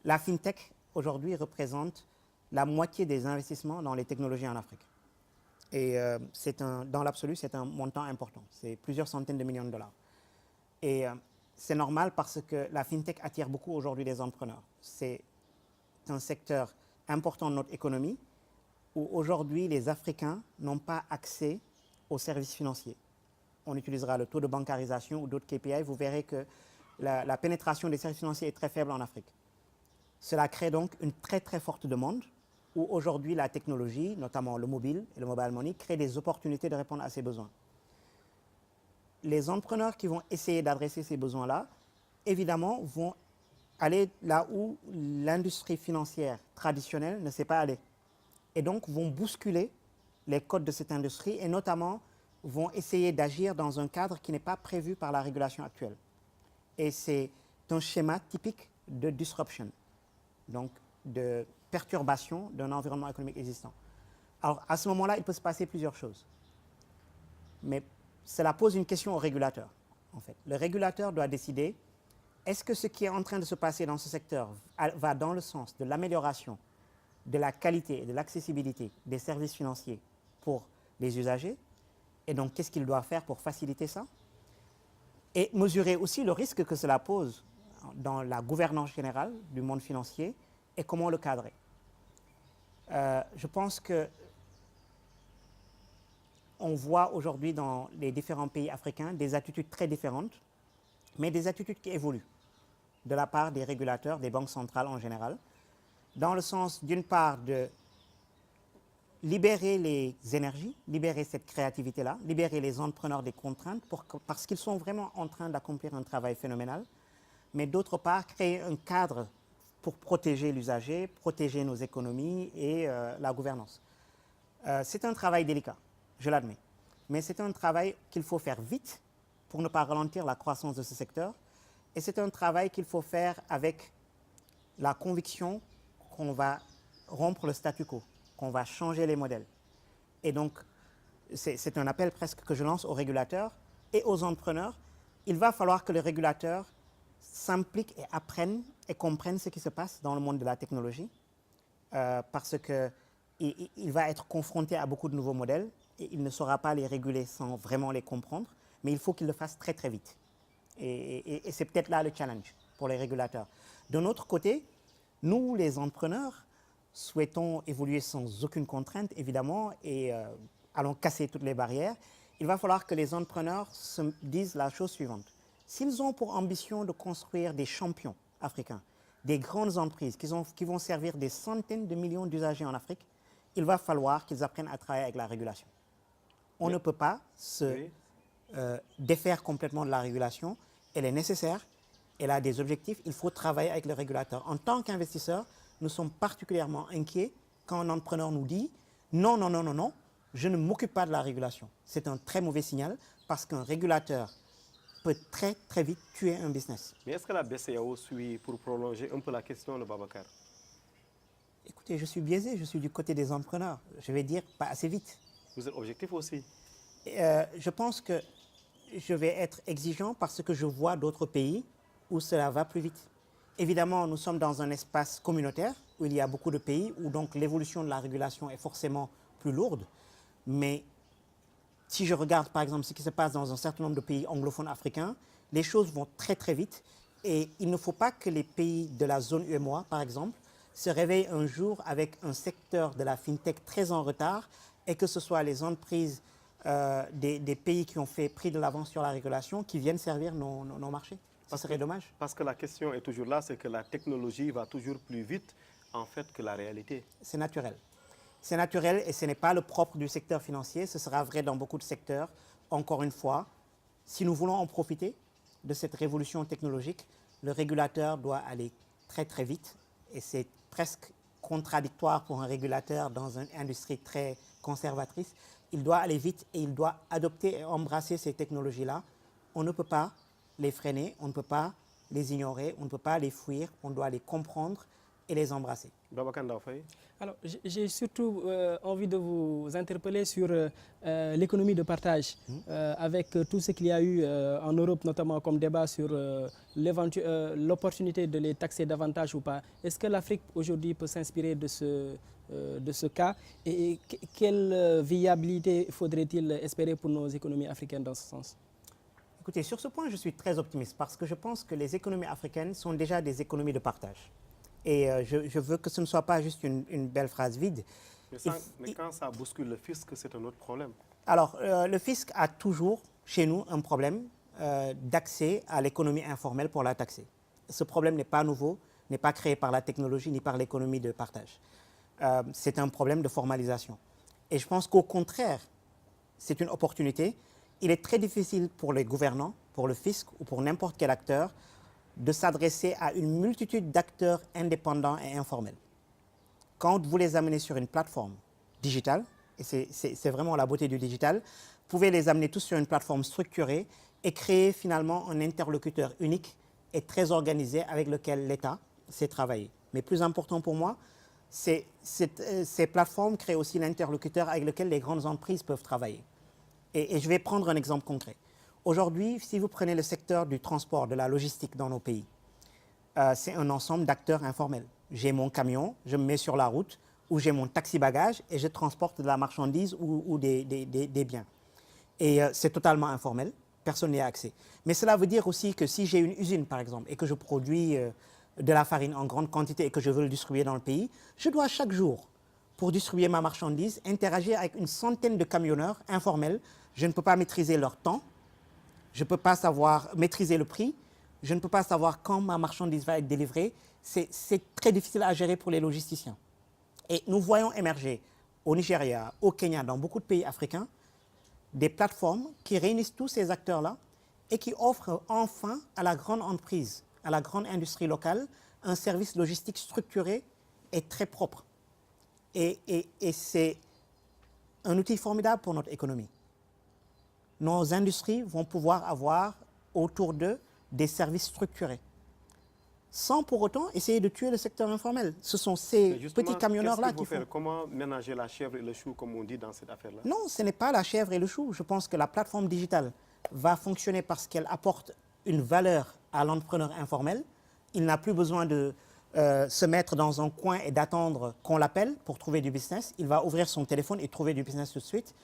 la fintech aujourd'hui représente la moitié des investissements dans les technologies en Afrique. Et dans l'absolu, c'est un montant important. C'est plusieurs centaines de millions de dollars. Et c'est normal parce que la fintech attire beaucoup aujourd'hui des entrepreneurs. C'est un secteur important de notre économie où aujourd'hui les Africains n'ont pas accès aux services financiers. On utilisera le taux de bancarisation ou d'autres KPI. Vous verrez que la pénétration des services financiers est très faible en Afrique. Cela crée donc une très très forte demande où aujourd'hui la technologie, notamment le mobile et le mobile money, crée des opportunités de répondre à ces besoins. Les entrepreneurs qui vont essayer d'adresser ces besoins-là, évidemment, vont aller là où l'industrie financière traditionnelle ne sait pas aller. Et donc vont bousculer les codes de cette industrie et notamment vont essayer d'agir dans un cadre qui n'est pas prévu par la régulation actuelle. Et c'est un schéma typique de disruption, donc de perturbation d'un environnement économique existant. Alors, à ce moment-là, il peut se passer plusieurs choses. Mais cela pose une question au régulateur, en fait. Le régulateur doit décider, est-ce que ce qui est en train de se passer dans ce secteur va dans le sens de l'amélioration de la qualité et de l'accessibilité des services financiers pour les usagers? Et donc, qu'est-ce qu'il doit faire pour faciliter ça? Et mesurer aussi le risque que cela pose dans la gouvernance générale du monde financier et comment le cadrer. Je pense que on voit aujourd'hui dans les différents pays africains des attitudes très différentes, mais des attitudes qui évoluent de la part des régulateurs, des banques centrales en général, dans le sens d'une part de libérer les énergies, libérer cette créativité-là, libérer les entrepreneurs des contraintes parce qu'ils sont vraiment en train d'accomplir un travail phénoménal, mais d'autre part créer un cadre pour protéger l'usager, protéger nos économies et la gouvernance. C'est un travail délicat, je l'admets, mais c'est un travail qu'il faut faire vite pour ne pas ralentir la croissance de ce secteur et c'est un travail qu'il faut faire avec la conviction qu'on va rompre le statu quo, qu'on va changer les modèles. Et donc, c'est un appel presque que je lance aux régulateurs et aux entrepreneurs. Il va falloir que les régulateurs s'impliquent et apprennent et comprennent ce qui se passe dans le monde de la technologie parce qu'il va être confronté à beaucoup de nouveaux modèles et il ne saura pas les réguler sans vraiment les comprendre, mais il faut qu'il le fasse très très vite. Et c'est peut-être là le challenge pour les régulateurs. D'un autre côté, nous, les entrepreneurs, souhaitons évoluer sans aucune contrainte, évidemment, et allons casser toutes les barrières. Il va falloir que les entrepreneurs se disent la chose suivante. S'ils ont pour ambition de construire des champions africains, des grandes entreprises qui vont servir des centaines de millions d'usagers en Afrique, il va falloir qu'ils apprennent à travailler avec la régulation. On ne peut pas se défaire complètement de la régulation. Elle est nécessaire, elle a des objectifs, il faut travailler avec le régulateur. En tant qu'investisseurs, nous sommes particulièrement inquiets quand un entrepreneur nous dit « non, non, non, non, non, je ne m'occupe pas de la régulation ». C'est un très mauvais signal parce qu'un régulateur peut très, très vite tuer un business. Mais est-ce que la BCEAO suit pour prolonger un peu la question de Babacar? Écoutez, je suis biaisé, je suis du côté des entrepreneurs. Je vais dire pas assez vite. Vous êtes objectif aussi? Je pense que je vais être exigeant parce que je vois d'autres pays où cela va plus vite. Évidemment, nous sommes dans un espace communautaire où il y a beaucoup de pays où donc l'évolution de la régulation est forcément plus lourde. Mais si je regarde par exemple ce qui se passe dans un certain nombre de pays anglophones africains, les choses vont très très vite et il ne faut pas que les pays de la zone UEMOA, par exemple, se réveillent un jour avec un secteur de la fintech très en retard et que ce soit les entreprises des pays qui ont pris de l'avance sur la régulation qui viennent servir nos marchés. Ce serait dommage. Parce que la question est toujours là, c'est que la technologie va toujours plus vite en fait que la réalité. C'est naturel. C'est naturel et ce n'est pas le propre du secteur financier. Ce sera vrai dans beaucoup de secteurs. Encore une fois, si nous voulons en profiter de cette révolution technologique, le régulateur doit aller très très vite et c'est presque contradictoire pour un régulateur dans une industrie très conservatrice. Il doit aller vite et il doit adopter et embrasser ces technologies-là. On ne peut pas les freiner, on ne peut pas les ignorer, on ne peut pas les fuir, on doit les comprendre et les embrasser. Babacar Ndao Faye. Alors, j'ai surtout envie de vous interpeller sur l'économie de partage, avec tout ce qu'il y a eu en Europe, notamment comme débat sur l'opportunité de les taxer davantage ou pas. Est-ce que l'Afrique aujourd'hui peut s'inspirer de ce cas et quelle viabilité faudrait-il espérer pour nos économies africaines dans ce sens? Écoutez, sur ce point, je suis très optimiste parce que je pense que les économies africaines sont déjà des économies de partage. Et je veux que ce ne soit pas juste une belle phrase vide. Mais quand ça bouscule le fisc, c'est un autre problème. Alors, le fisc a toujours, chez nous, un problème d'accès à l'économie informelle pour la taxer. Ce problème n'est pas nouveau, n'est pas créé par la technologie ni par l'économie de partage. C'est un problème de formalisation. Et je pense qu'au contraire, c'est une opportunité. Il est très difficile pour les gouvernants, pour le fisc ou pour n'importe quel acteur de s'adresser à une multitude d'acteurs indépendants et informels. Quand vous les amenez sur une plateforme digitale, et c'est vraiment la beauté du digital, vous pouvez les amener tous sur une plateforme structurée et créer finalement un interlocuteur unique et très organisé avec lequel l'État sait travailler. Mais plus important pour moi, ces plateformes créent aussi l'interlocuteur avec lequel les grandes entreprises peuvent travailler. Et je vais prendre un exemple concret. Aujourd'hui, si vous prenez le secteur du transport, de la logistique dans nos pays, c'est un ensemble d'acteurs informels. J'ai mon camion, je me mets sur la route, ou j'ai mon taxi-bagage et je transporte de la marchandise ou des biens. Et c'est totalement informel, personne n'y a accès. Mais cela veut dire aussi que si j'ai une usine, par exemple, et que je produis de la farine en grande quantité et que je veux le distribuer dans le pays, je dois chaque jour, pour distribuer ma marchandise, interagir avec une centaine de camionneurs informels. Je ne peux pas maîtriser leur temps. Je ne peux pas savoir maîtriser le prix, je ne peux pas savoir quand ma marchandise va être délivrée. C'est très difficile à gérer pour les logisticiens. Et nous voyons émerger au Nigeria, au Kenya, dans beaucoup de pays africains, des plateformes qui réunissent tous ces acteurs-là et qui offrent enfin à la grande entreprise, à la grande industrie locale, un service logistique structuré et très propre. Et c'est un outil formidable pour notre économie. Nos industries vont pouvoir avoir autour d'eux des services structurés, sans pour autant essayer de tuer le secteur informel. Ce sont ces petits camionneurs-là qui font... Comment ménager la chèvre et le chou, comme on dit dans cette affaire-là? Non, ce n'est pas la chèvre et le chou. Je pense que la plateforme digitale va fonctionner parce qu'elle apporte une valeur à l'entrepreneur informel. Il n'a plus besoin de se mettre dans un coin et d'attendre qu'on l'appelle pour trouver du business. Il va ouvrir son téléphone et trouver du business tout de suite.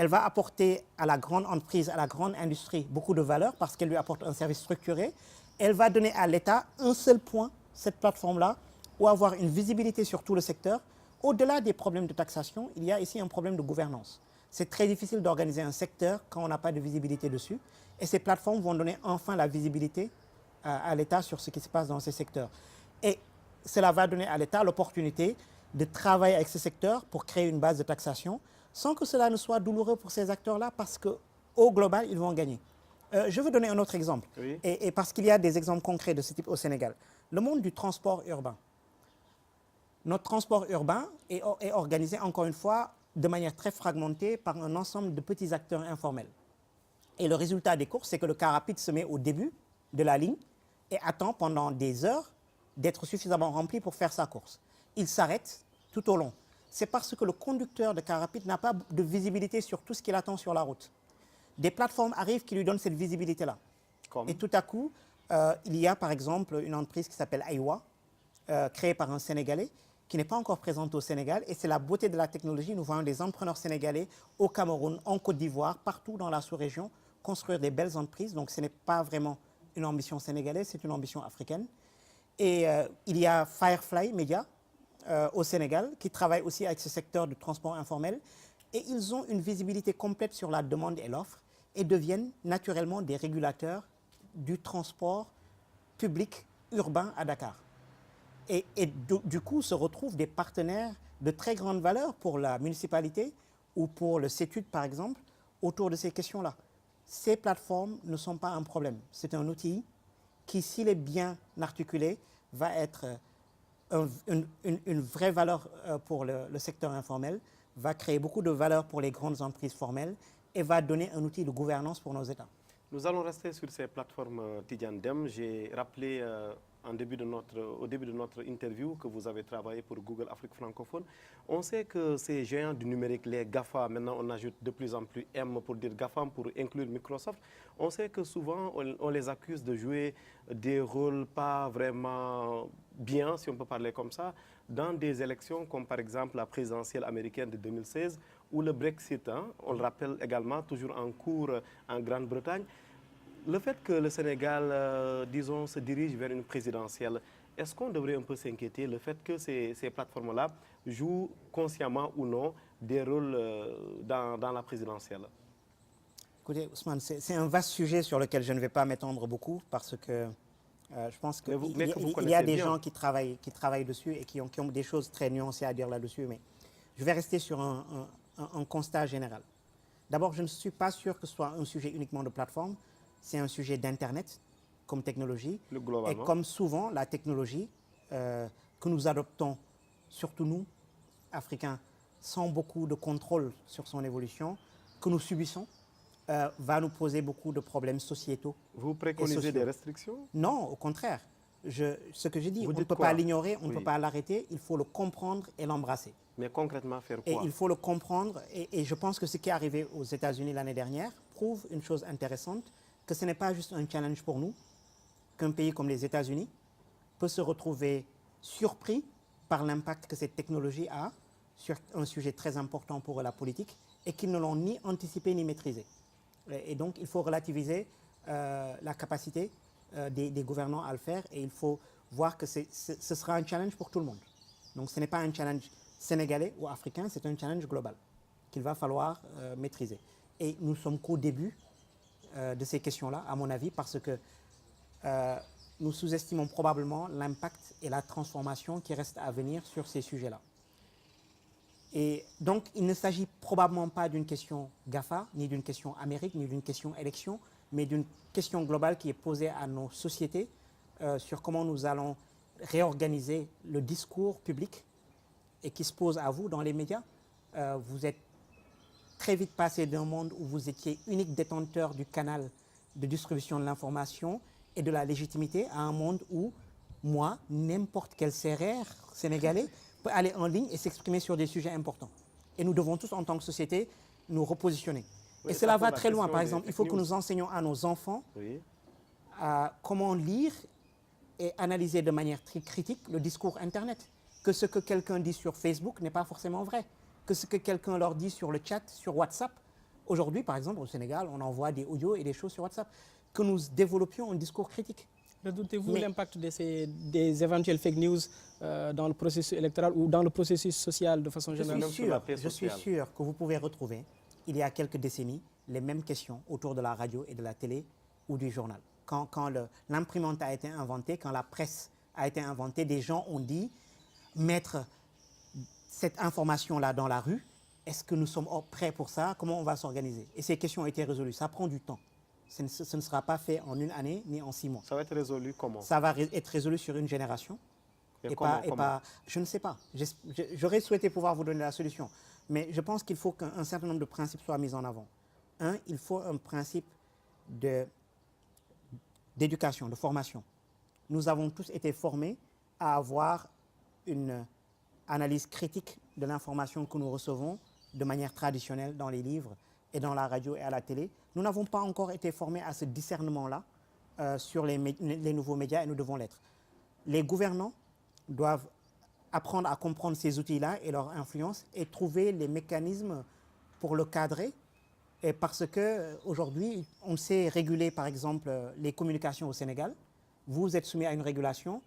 Elle va apporter à la grande entreprise, à la grande industrie, beaucoup de valeur parce qu'elle lui apporte un service structuré. Elle va donner à l'État un seul point, cette plateforme-là, ou avoir une visibilité sur tout le secteur. Au-delà des problèmes de taxation, il y a ici un problème de gouvernance. C'est très difficile d'organiser un secteur quand on n'a pas de visibilité dessus. Et ces plateformes vont donner enfin la visibilité à l'État sur ce qui se passe dans ces secteurs. Et cela va donner à l'État l'opportunité de travailler avec ces secteurs pour créer une base de taxation, sans que cela ne soit douloureux pour ces acteurs-là, parce qu'au global, ils vont gagner. Je veux donner un autre exemple, Oui. et parce qu'il y a des exemples concrets de ce type au Sénégal. Le monde du transport urbain. Notre transport urbain est organisé, encore une fois, de manière très fragmentée par un ensemble de petits acteurs informels. Et le résultat des courses, c'est que le car rapide se met au début de la ligne et attend pendant des heures d'être suffisamment rempli pour faire sa course. Il s'arrête tout au long. C'est parce que le conducteur de car rapide n'a pas de visibilité sur tout ce qu'il attend sur la route. Des plateformes arrivent qui lui donnent cette visibilité-là. Et tout à coup, il y a par exemple une entreprise qui s'appelle Aiwa, créée par un Sénégalais, qui n'est pas encore présente au Sénégal. Et c'est la beauté de la technologie. Nous voyons des entrepreneurs sénégalais au Cameroun, en Côte d'Ivoire, partout dans la sous-région, construire des belles entreprises. Donc ce n'est pas vraiment une ambition sénégalaise, c'est une ambition africaine. Et il y a Firefly Media au Sénégal, qui travaille aussi avec ce secteur du transport informel. Et ils ont une visibilité complète sur la demande et l'offre et deviennent naturellement des régulateurs du transport public urbain à Dakar. Et du coup, se retrouvent des partenaires de très grande valeur pour la municipalité ou pour le CETUD, par exemple, autour de ces questions-là. Ces plateformes ne sont pas un problème. C'est un outil qui, s'il est bien articulé, va être une vraie valeur pour le secteur informel, va créer beaucoup de valeur pour les grandes entreprises formelles et va donner un outil de gouvernance pour nos États. Nous allons rester sur ces plateformes Tidiane Deme. J'ai rappelé au début de notre interview que vous avez travaillé pour Google Afrique francophone. On sait que ces géants du numérique, les GAFA, maintenant on ajoute de plus en plus M pour dire GAFAM pour inclure Microsoft. On sait que souvent on les accuse de jouer des rôles pas vraiment bien, si on peut parler comme ça, dans des élections comme par exemple la présidentielle américaine de 2016 ou le Brexit, hein, on le rappelle également, toujours en cours en Grande-Bretagne. Le fait que le Sénégal, disons, se dirige vers une présidentielle, est-ce qu'on devrait un peu s'inquiéter le fait que ces plateformes-là jouent consciemment ou non des rôles dans la présidentielle? Écoutez, Ousmane, c'est un vaste sujet sur lequel je ne vais pas m'étendre beaucoup parce que je pense qu'il y a des gens qui travaillent dessus et qui ont des choses très nuancées à dire là-dessus, mais je vais rester sur un constat général. D'abord, je ne suis pas sûr que ce soit un sujet uniquement de plateforme, c'est un sujet d'Internet comme technologie. Et comme souvent, la technologie que nous adoptons, surtout nous, Africains, sans beaucoup de contrôle sur son évolution, que nous subissons, va nous poser beaucoup de problèmes sociétaux. Vous préconisez des restrictions? Non, au contraire. Ce que j'ai dit, on ne peut pas l'ignorer, on ne peut pas l'arrêter, il faut le comprendre et l'embrasser. Mais concrètement, faire quoi? Et il faut le comprendre, et je pense que ce qui est arrivé aux États-Unis l'année dernière prouve une chose intéressante, que ce n'est pas juste un challenge pour nous, qu'un pays comme les États-Unis peut se retrouver surpris par l'impact que cette technologie a sur un sujet très important pour la politique et qu'ils ne l'ont ni anticipé ni maîtrisé. Et donc, il faut relativiser la capacité des gouvernants à le faire et il faut voir que ce sera un challenge pour tout le monde. Donc, ce n'est pas un challenge sénégalais ou africain, c'est un challenge global qu'il va falloir maîtriser. Et nous sommes qu'au début de ces questions-là, à mon avis, parce que nous sous-estimons probablement l'impact et la transformation qui reste à venir sur ces sujets-là. Et donc, il ne s'agit probablement pas d'une question GAFA, ni d'une question Amérique, ni d'une question élection, mais d'une question globale qui est posée à nos sociétés sur comment nous allons réorganiser le discours public et qui se pose à vous dans les médias. Vous êtes très vite passé d'un monde où vous étiez unique détenteur du canal de distribution de l'information et de la légitimité à un monde où moi, n'importe quel CRR sénégalais peut aller en ligne et s'exprimer sur des sujets importants. Et nous devons tous, en tant que société, nous repositionner. Oui, et cela va très loin. Par exemple, il faut que nous enseignions à nos enfants comment lire et analyser de manière très critique le discours Internet. Que ce que quelqu'un dit sur Facebook n'est pas forcément vrai. Que ce que quelqu'un leur dit sur le chat, sur WhatsApp. Aujourd'hui, par exemple, au Sénégal, on envoie des audios et des choses sur WhatsApp. Que nous développions un discours critique. Redoutez-vous l'impact des éventuelles fake news dans le processus électoral ou dans le processus social de façon générale? Je suis sûr que vous pouvez retrouver, il y a quelques décennies, les mêmes questions autour de la radio et de la télé ou du journal. Quand l'imprimante a été inventée, quand la presse a été inventée, des gens ont dit mettre cette information-là dans la rue, est-ce que nous sommes prêts pour ça? Comment on va s'organiser? Et ces questions ont été résolues. Ça prend du temps. Ce ne sera pas fait en une année ni en 6 mois. Ça va être résolu comment? Ça va être résolu sur une génération. Pas, je ne sais pas. J'aurais souhaité pouvoir vous donner la solution. Mais je pense qu'il faut qu'un certain nombre de principes soient mis en avant. Il faut un principe d'éducation, de formation. Nous avons tous été formés à avoir une analyse critique de l'information que nous recevons de manière traditionnelle dans les livres et dans la radio et à la télé. Nous n'avons pas encore été formés à ce discernement-là sur les nouveaux médias et nous devons l'être. Les gouvernants doivent apprendre à comprendre ces outils-là et leur influence et trouver les mécanismes pour le cadrer. Et parce qu'aujourd'hui, on sait réguler, par exemple, les communications au Sénégal. Vous êtes soumis à une régulation.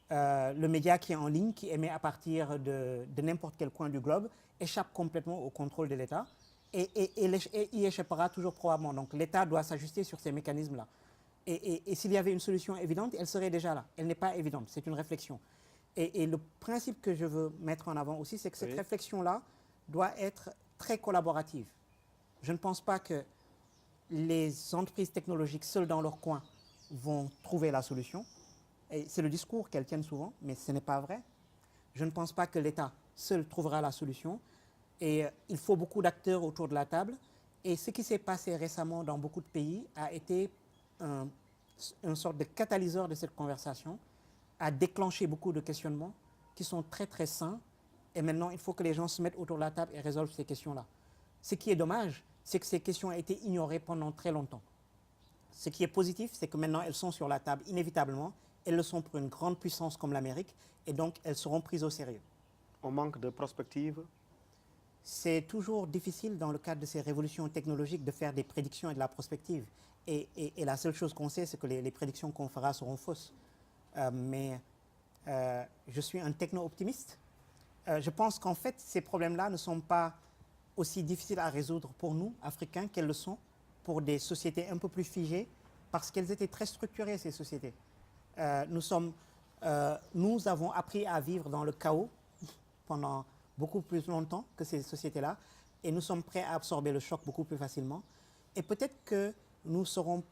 Le média qui est en ligne, qui émet à partir de n'importe quel coin du globe, échappe complètement au contrôle de l'État. Et y échappera toujours probablement. Donc l'État doit s'ajuster sur ces mécanismes-là. Et s'il y avait une solution évidente, elle serait déjà là. Elle n'est pas évidente, c'est une réflexion. Et le principe que je veux mettre en avant aussi, c'est que cette réflexion-là doit être très collaborative. Je ne pense pas que les entreprises technologiques seules dans leur coin vont trouver la solution. Et c'est le discours qu'elles tiennent souvent, mais ce n'est pas vrai. Je ne pense pas que l'État seul trouvera la solution. Et il faut beaucoup d'acteurs autour de la table. Et ce qui s'est passé récemment dans beaucoup de pays a été une sorte de catalyseur de cette conversation, a déclenché beaucoup de questionnements qui sont très très sains. Et maintenant, il faut que les gens se mettent autour de la table et résolvent ces questions-là. Ce qui est dommage, c'est que ces questions ont été ignorées pendant très longtemps. Ce qui est positif, c'est que maintenant, elles sont sur la table inévitablement. Elles le sont pour une grande puissance comme l'Amérique. Et donc, elles seront prises au sérieux. On manque de prospective? C'est toujours difficile dans le cadre de ces révolutions technologiques de faire des prédictions et de la prospective. Et la seule chose qu'on sait, c'est que les prédictions qu'on fera seront fausses. Mais je suis un techno-optimiste. Je pense qu'en fait, ces problèmes-là ne sont pas aussi difficiles à résoudre pour nous, Africains, qu'elles le sont pour des sociétés un peu plus figées, parce qu'elles étaient très structurées, ces sociétés. Nous avons appris à vivre dans le chaos pendant beaucoup plus longtemps que ces sociétés-là, et nous sommes prêts à absorber le choc beaucoup plus facilement. Et peut-être que nous serons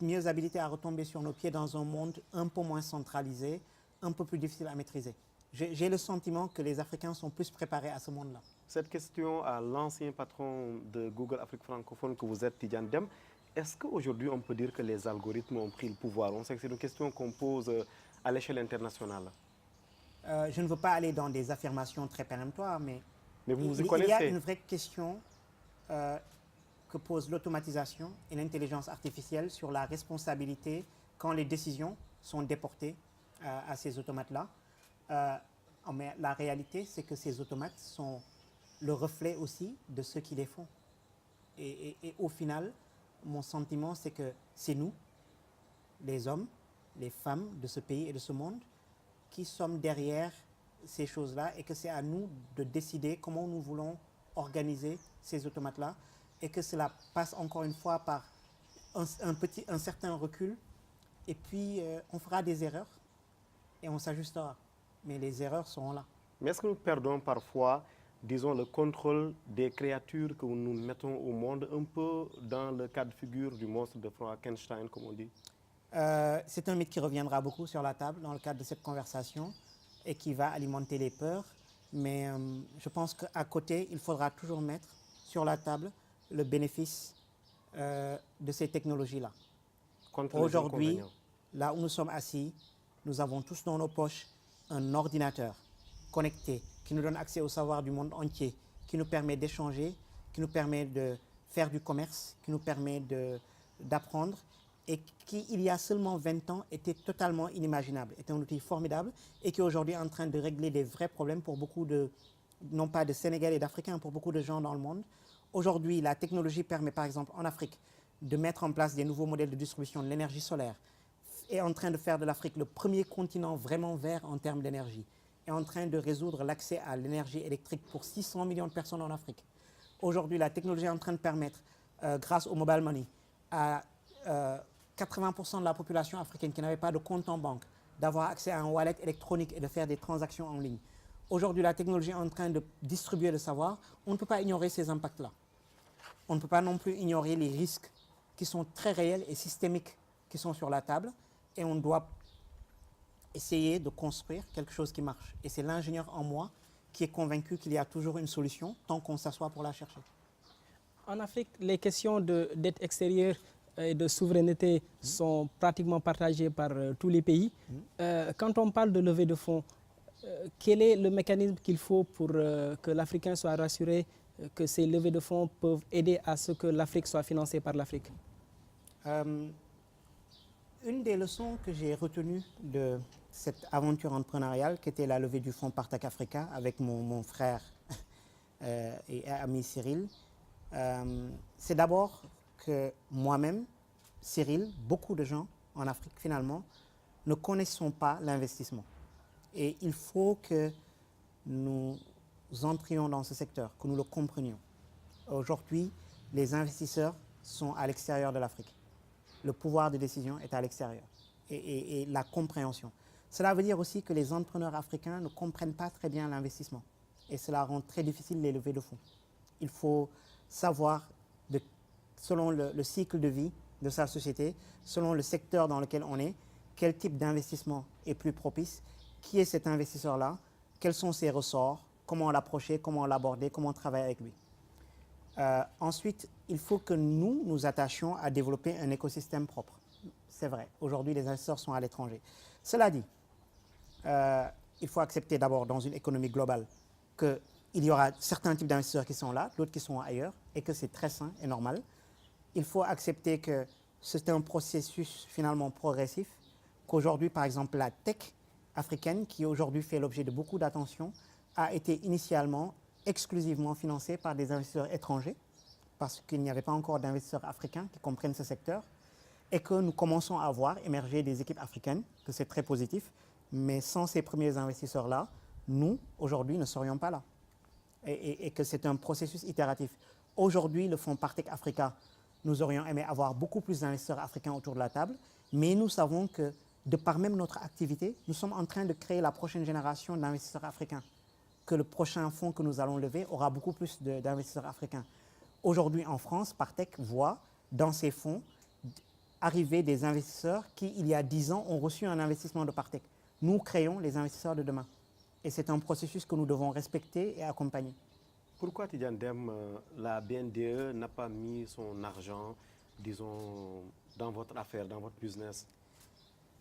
mieux habilités à retomber sur nos pieds dans un monde un peu moins centralisé, un peu plus difficile à maîtriser. J'ai le sentiment que les Africains sont plus préparés à ce monde-là. Cette question à l'ancien patron de Google Afrique francophone que vous êtes, Tidiane Dème, est-ce qu'aujourd'hui on peut dire que les algorithmes ont pris le pouvoir? On sait que c'est une question qu'on pose à l'échelle internationale. Je ne veux pas aller dans des affirmations très péremptoires, mais vous vous y il y connaissez. a une vraie question que pose l'automatisation et l'intelligence artificielle sur la responsabilité quand les décisions sont déportées à ces automates-là. Mais la réalité, c'est que ces automates sont le reflet aussi de ceux qui les font. Et au final, mon sentiment, c'est que c'est nous, les hommes, les femmes de ce pays et de ce monde, qui sommes derrière ces choses-là, et que c'est à nous de décider comment nous voulons organiser ces automates-là, et que cela passe encore une fois par un certain recul, et puis on fera des erreurs et on s'ajustera, mais les erreurs seront là. Mais est-ce que nous perdons parfois, disons, le contrôle des créatures que nous mettons au monde, un peu dans le cas de figure du monstre de Frankenstein, comme on dit? C'est un mythe qui reviendra beaucoup sur la table dans le cadre de cette conversation et qui va alimenter les peurs. Mais je pense qu'à côté, il faudra toujours mettre sur la table le bénéfice de ces technologies-là. Aujourd'hui, là où nous sommes assis, nous avons tous dans nos poches un ordinateur connecté qui nous donne accès au savoir du monde entier, qui nous permet d'échanger, qui nous permet de faire du commerce, qui nous permet d'apprendre, et qui, il y a seulement 20 ans, était totalement inimaginable, était un outil formidable et qui aujourd'hui est en train de régler des vrais problèmes pour beaucoup de, non pas de Sénégalais et d'Africains, pour beaucoup de gens dans le monde. Aujourd'hui, la technologie permet par exemple en Afrique de mettre en place des nouveaux modèles de distribution de l'énergie solaire, est en train de faire de l'Afrique le premier continent vraiment vert en termes d'énergie, est en train de résoudre l'accès à l'énergie électrique pour 600 millions de personnes en Afrique. Aujourd'hui, la technologie est en train de permettre, grâce au mobile money, à 80% de la population africaine qui n'avait pas de compte en banque, d'avoir accès à un wallet électronique et de faire des transactions en ligne. Aujourd'hui, la technologie est en train de distribuer le savoir. On ne peut pas ignorer ces impacts-là. On ne peut pas non plus ignorer les risques qui sont très réels et systémiques qui sont sur la table. Et on doit essayer de construire quelque chose qui marche. Et c'est l'ingénieur en moi qui est convaincu qu'il y a toujours une solution tant qu'on s'assoit pour la chercher. En Afrique, les questions de dette extérieure et de souveraineté sont pratiquement partagées par tous les pays. Quand on parle de levée de fonds, quel est le mécanisme qu'il faut pour que l'Africain soit rassuré que ces levées de fonds peuvent aider à ce que l'Afrique soit financée par l'Afrique? Une des leçons que j'ai retenues de cette aventure entrepreneuriale, qui était la levée du fonds Partac Africa avec mon frère et ami Cyril, c'est d'abord que moi-même, Cyril, beaucoup de gens en Afrique finalement, ne connaissons pas l'investissement. Et il faut que nous entrions dans ce secteur, que nous le comprenions. Aujourd'hui, les investisseurs sont à l'extérieur de l'Afrique. Le pouvoir de décision est à l'extérieur et la compréhension. Cela veut dire aussi que les entrepreneurs africains ne comprennent pas très bien l'investissement et cela rend très difficile les levées de fonds. Il faut savoir, selon le cycle de vie de sa société, selon le secteur dans lequel on est, quel type d'investissement est plus propice, qui est cet investisseur-là, quels sont ses ressorts, comment l'approcher, comment l'aborder, comment travailler avec lui. Ensuite, il faut que nous attachions à développer un écosystème propre. C'est vrai, aujourd'hui, les investisseurs sont à l'étranger. Cela dit, il faut accepter d'abord dans une économie globale qu'il y aura certains types d'investisseurs qui sont là, d'autres qui sont ailleurs, et que c'est très sain et normal. Il faut accepter que c'est un processus finalement progressif, qu'aujourd'hui, par exemple, la tech africaine, qui aujourd'hui fait l'objet de beaucoup d'attention, a été initialement exclusivement financée par des investisseurs étrangers, parce qu'il n'y avait pas encore d'investisseurs africains qui comprennent ce secteur, et que nous commençons à voir émerger des équipes africaines, que c'est très positif, mais sans ces premiers investisseurs-là, nous, aujourd'hui, ne serions pas là. Et que c'est un processus itératif. Aujourd'hui, le fonds Partech Africa, nous aurions aimé avoir beaucoup plus d'investisseurs africains autour de la table, mais nous savons que, de par même notre activité, nous sommes en train de créer la prochaine génération d'investisseurs africains. Que le prochain fonds que nous allons lever aura beaucoup plus d'investisseurs africains. Aujourd'hui, en France, Partech voit dans ses fonds arriver des investisseurs qui, il y a 10 ans, ont reçu un investissement de Partech. Nous créons les investisseurs de demain. Et c'est un processus que nous devons respecter et accompagner. Pourquoi Tidiane Dème, la BNDE n'a pas mis son argent, disons, dans votre affaire, dans votre business?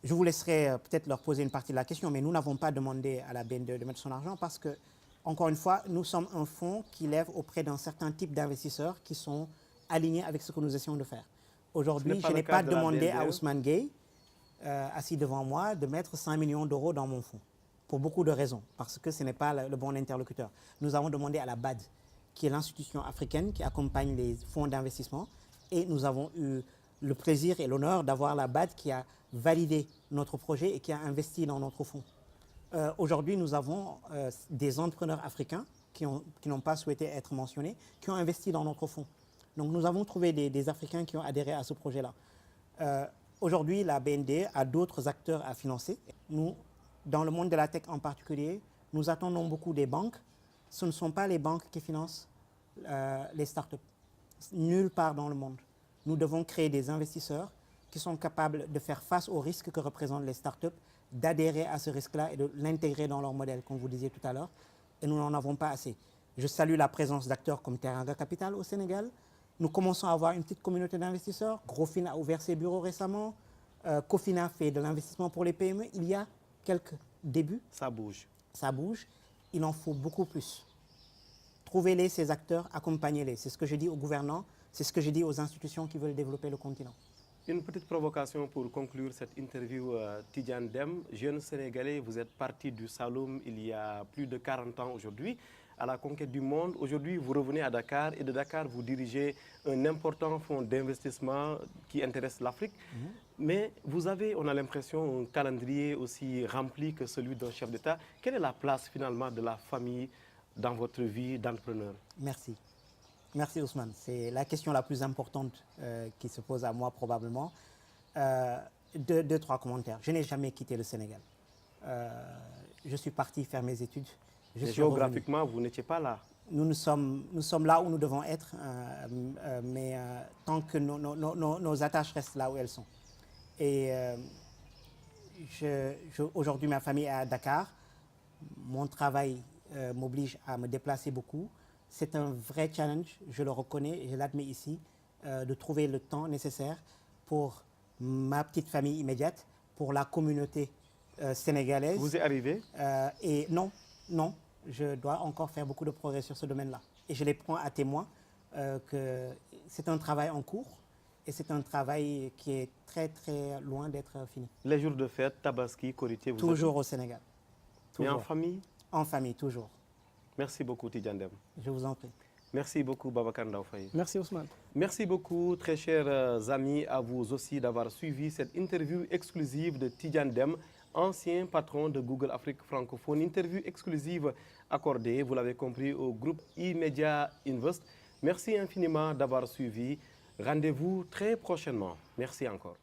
Je vous laisserai peut-être leur poser une partie de la question, mais nous n'avons pas demandé à la BNDE de mettre son argent parce que, encore une fois, nous sommes un fonds qui lève auprès d'un certain type d'investisseurs qui sont alignés avec ce que nous essayons de faire. Aujourd'hui, je n'ai pas demandé à Ousmane Gueye, assis devant moi, de mettre 5 millions d'euros dans mon fonds, pour beaucoup de raisons, parce que ce n'est pas le bon interlocuteur. Nous avons demandé à la BAD, qui est l'institution africaine qui accompagne les fonds d'investissement, et nous avons eu le plaisir et l'honneur d'avoir la BAD qui a validé notre projet et qui a investi dans notre fonds. Aujourd'hui, nous avons des entrepreneurs africains qui n'ont pas souhaité être mentionnés, qui ont investi dans notre fonds. Donc nous avons trouvé des Africains qui ont adhéré à ce projet-là. Aujourd'hui, la BND a d'autres acteurs à financer. Nous, dans le monde de la tech en particulier, nous attendons beaucoup des banques. Ce ne sont pas les banques qui financent les startups. Nulle part dans le monde. Nous devons créer des investisseurs qui sont capables de faire face aux risques que représentent les startups, d'adhérer à ce risque-là et de l'intégrer dans leur modèle, comme vous disiez tout à l'heure. Et nous n'en avons pas assez. Je salue la présence d'acteurs comme Teranga Capital au Sénégal. Nous commençons à avoir une petite communauté d'investisseurs. Grofin a ouvert ses bureaux récemment. Cofina fait de l'investissement pour les PME. Il y a quelques débuts. Ça bouge. Ça bouge. Il en faut beaucoup plus. Trouvez-les, ces acteurs, accompagnez-les. C'est ce que je dis aux gouvernants, c'est ce que je dis aux institutions qui veulent développer le continent. Une petite provocation pour conclure cette interview. Tidiane Dème, jeune Sénégalais, vous êtes parti du Saloum il y a plus de 40 ans aujourd'hui, à la conquête du monde. Aujourd'hui, vous revenez à Dakar et de Dakar, vous dirigez un important fonds d'investissement qui intéresse l'Afrique. Mais vous avez, on a l'impression, un calendrier aussi rempli que celui d'un chef d'État. Quelle est la place finalement de la famille dans votre vie d'entrepreneur? Merci. Merci Ousmane. C'est la question la plus importante qui se pose à moi probablement. Deux, trois commentaires. Je n'ai jamais quitté le Sénégal. Je suis parti faire mes études. Géographiquement, vous n'étiez pas là. Nous sommes là où nous devons être, mais tant que nos attaches restent là où elles sont. Et aujourd'hui, ma famille est à Dakar. Mon travail m'oblige à me déplacer beaucoup. C'est un vrai challenge, je le reconnais et je l'admets ici, de trouver le temps nécessaire pour ma petite famille immédiate, pour la communauté sénégalaise. Vous y arrivez? Et non, je dois encore faire beaucoup de progrès sur ce domaine-là. Et je les prends à témoin que c'est un travail en cours et c'est un travail qui est très très loin d'être fini. Les jours de fête, Tabaski, Korité, vous toujours au Sénégal. Toujours. Et en famille? En famille, toujours. Merci beaucoup Tidiane Dème. Je vous en prie. Merci beaucoup Babacar Ndao Faye. Merci Ousmane. Merci beaucoup très chers amis, à vous aussi d'avoir suivi cette interview exclusive de Tidiane Dème, ancien patron de Google Afrique francophone. Interview exclusive accordée, vous l'avez compris, au groupe E-Media Invest. Merci infiniment d'avoir suivi. Rendez-vous très prochainement. Merci encore.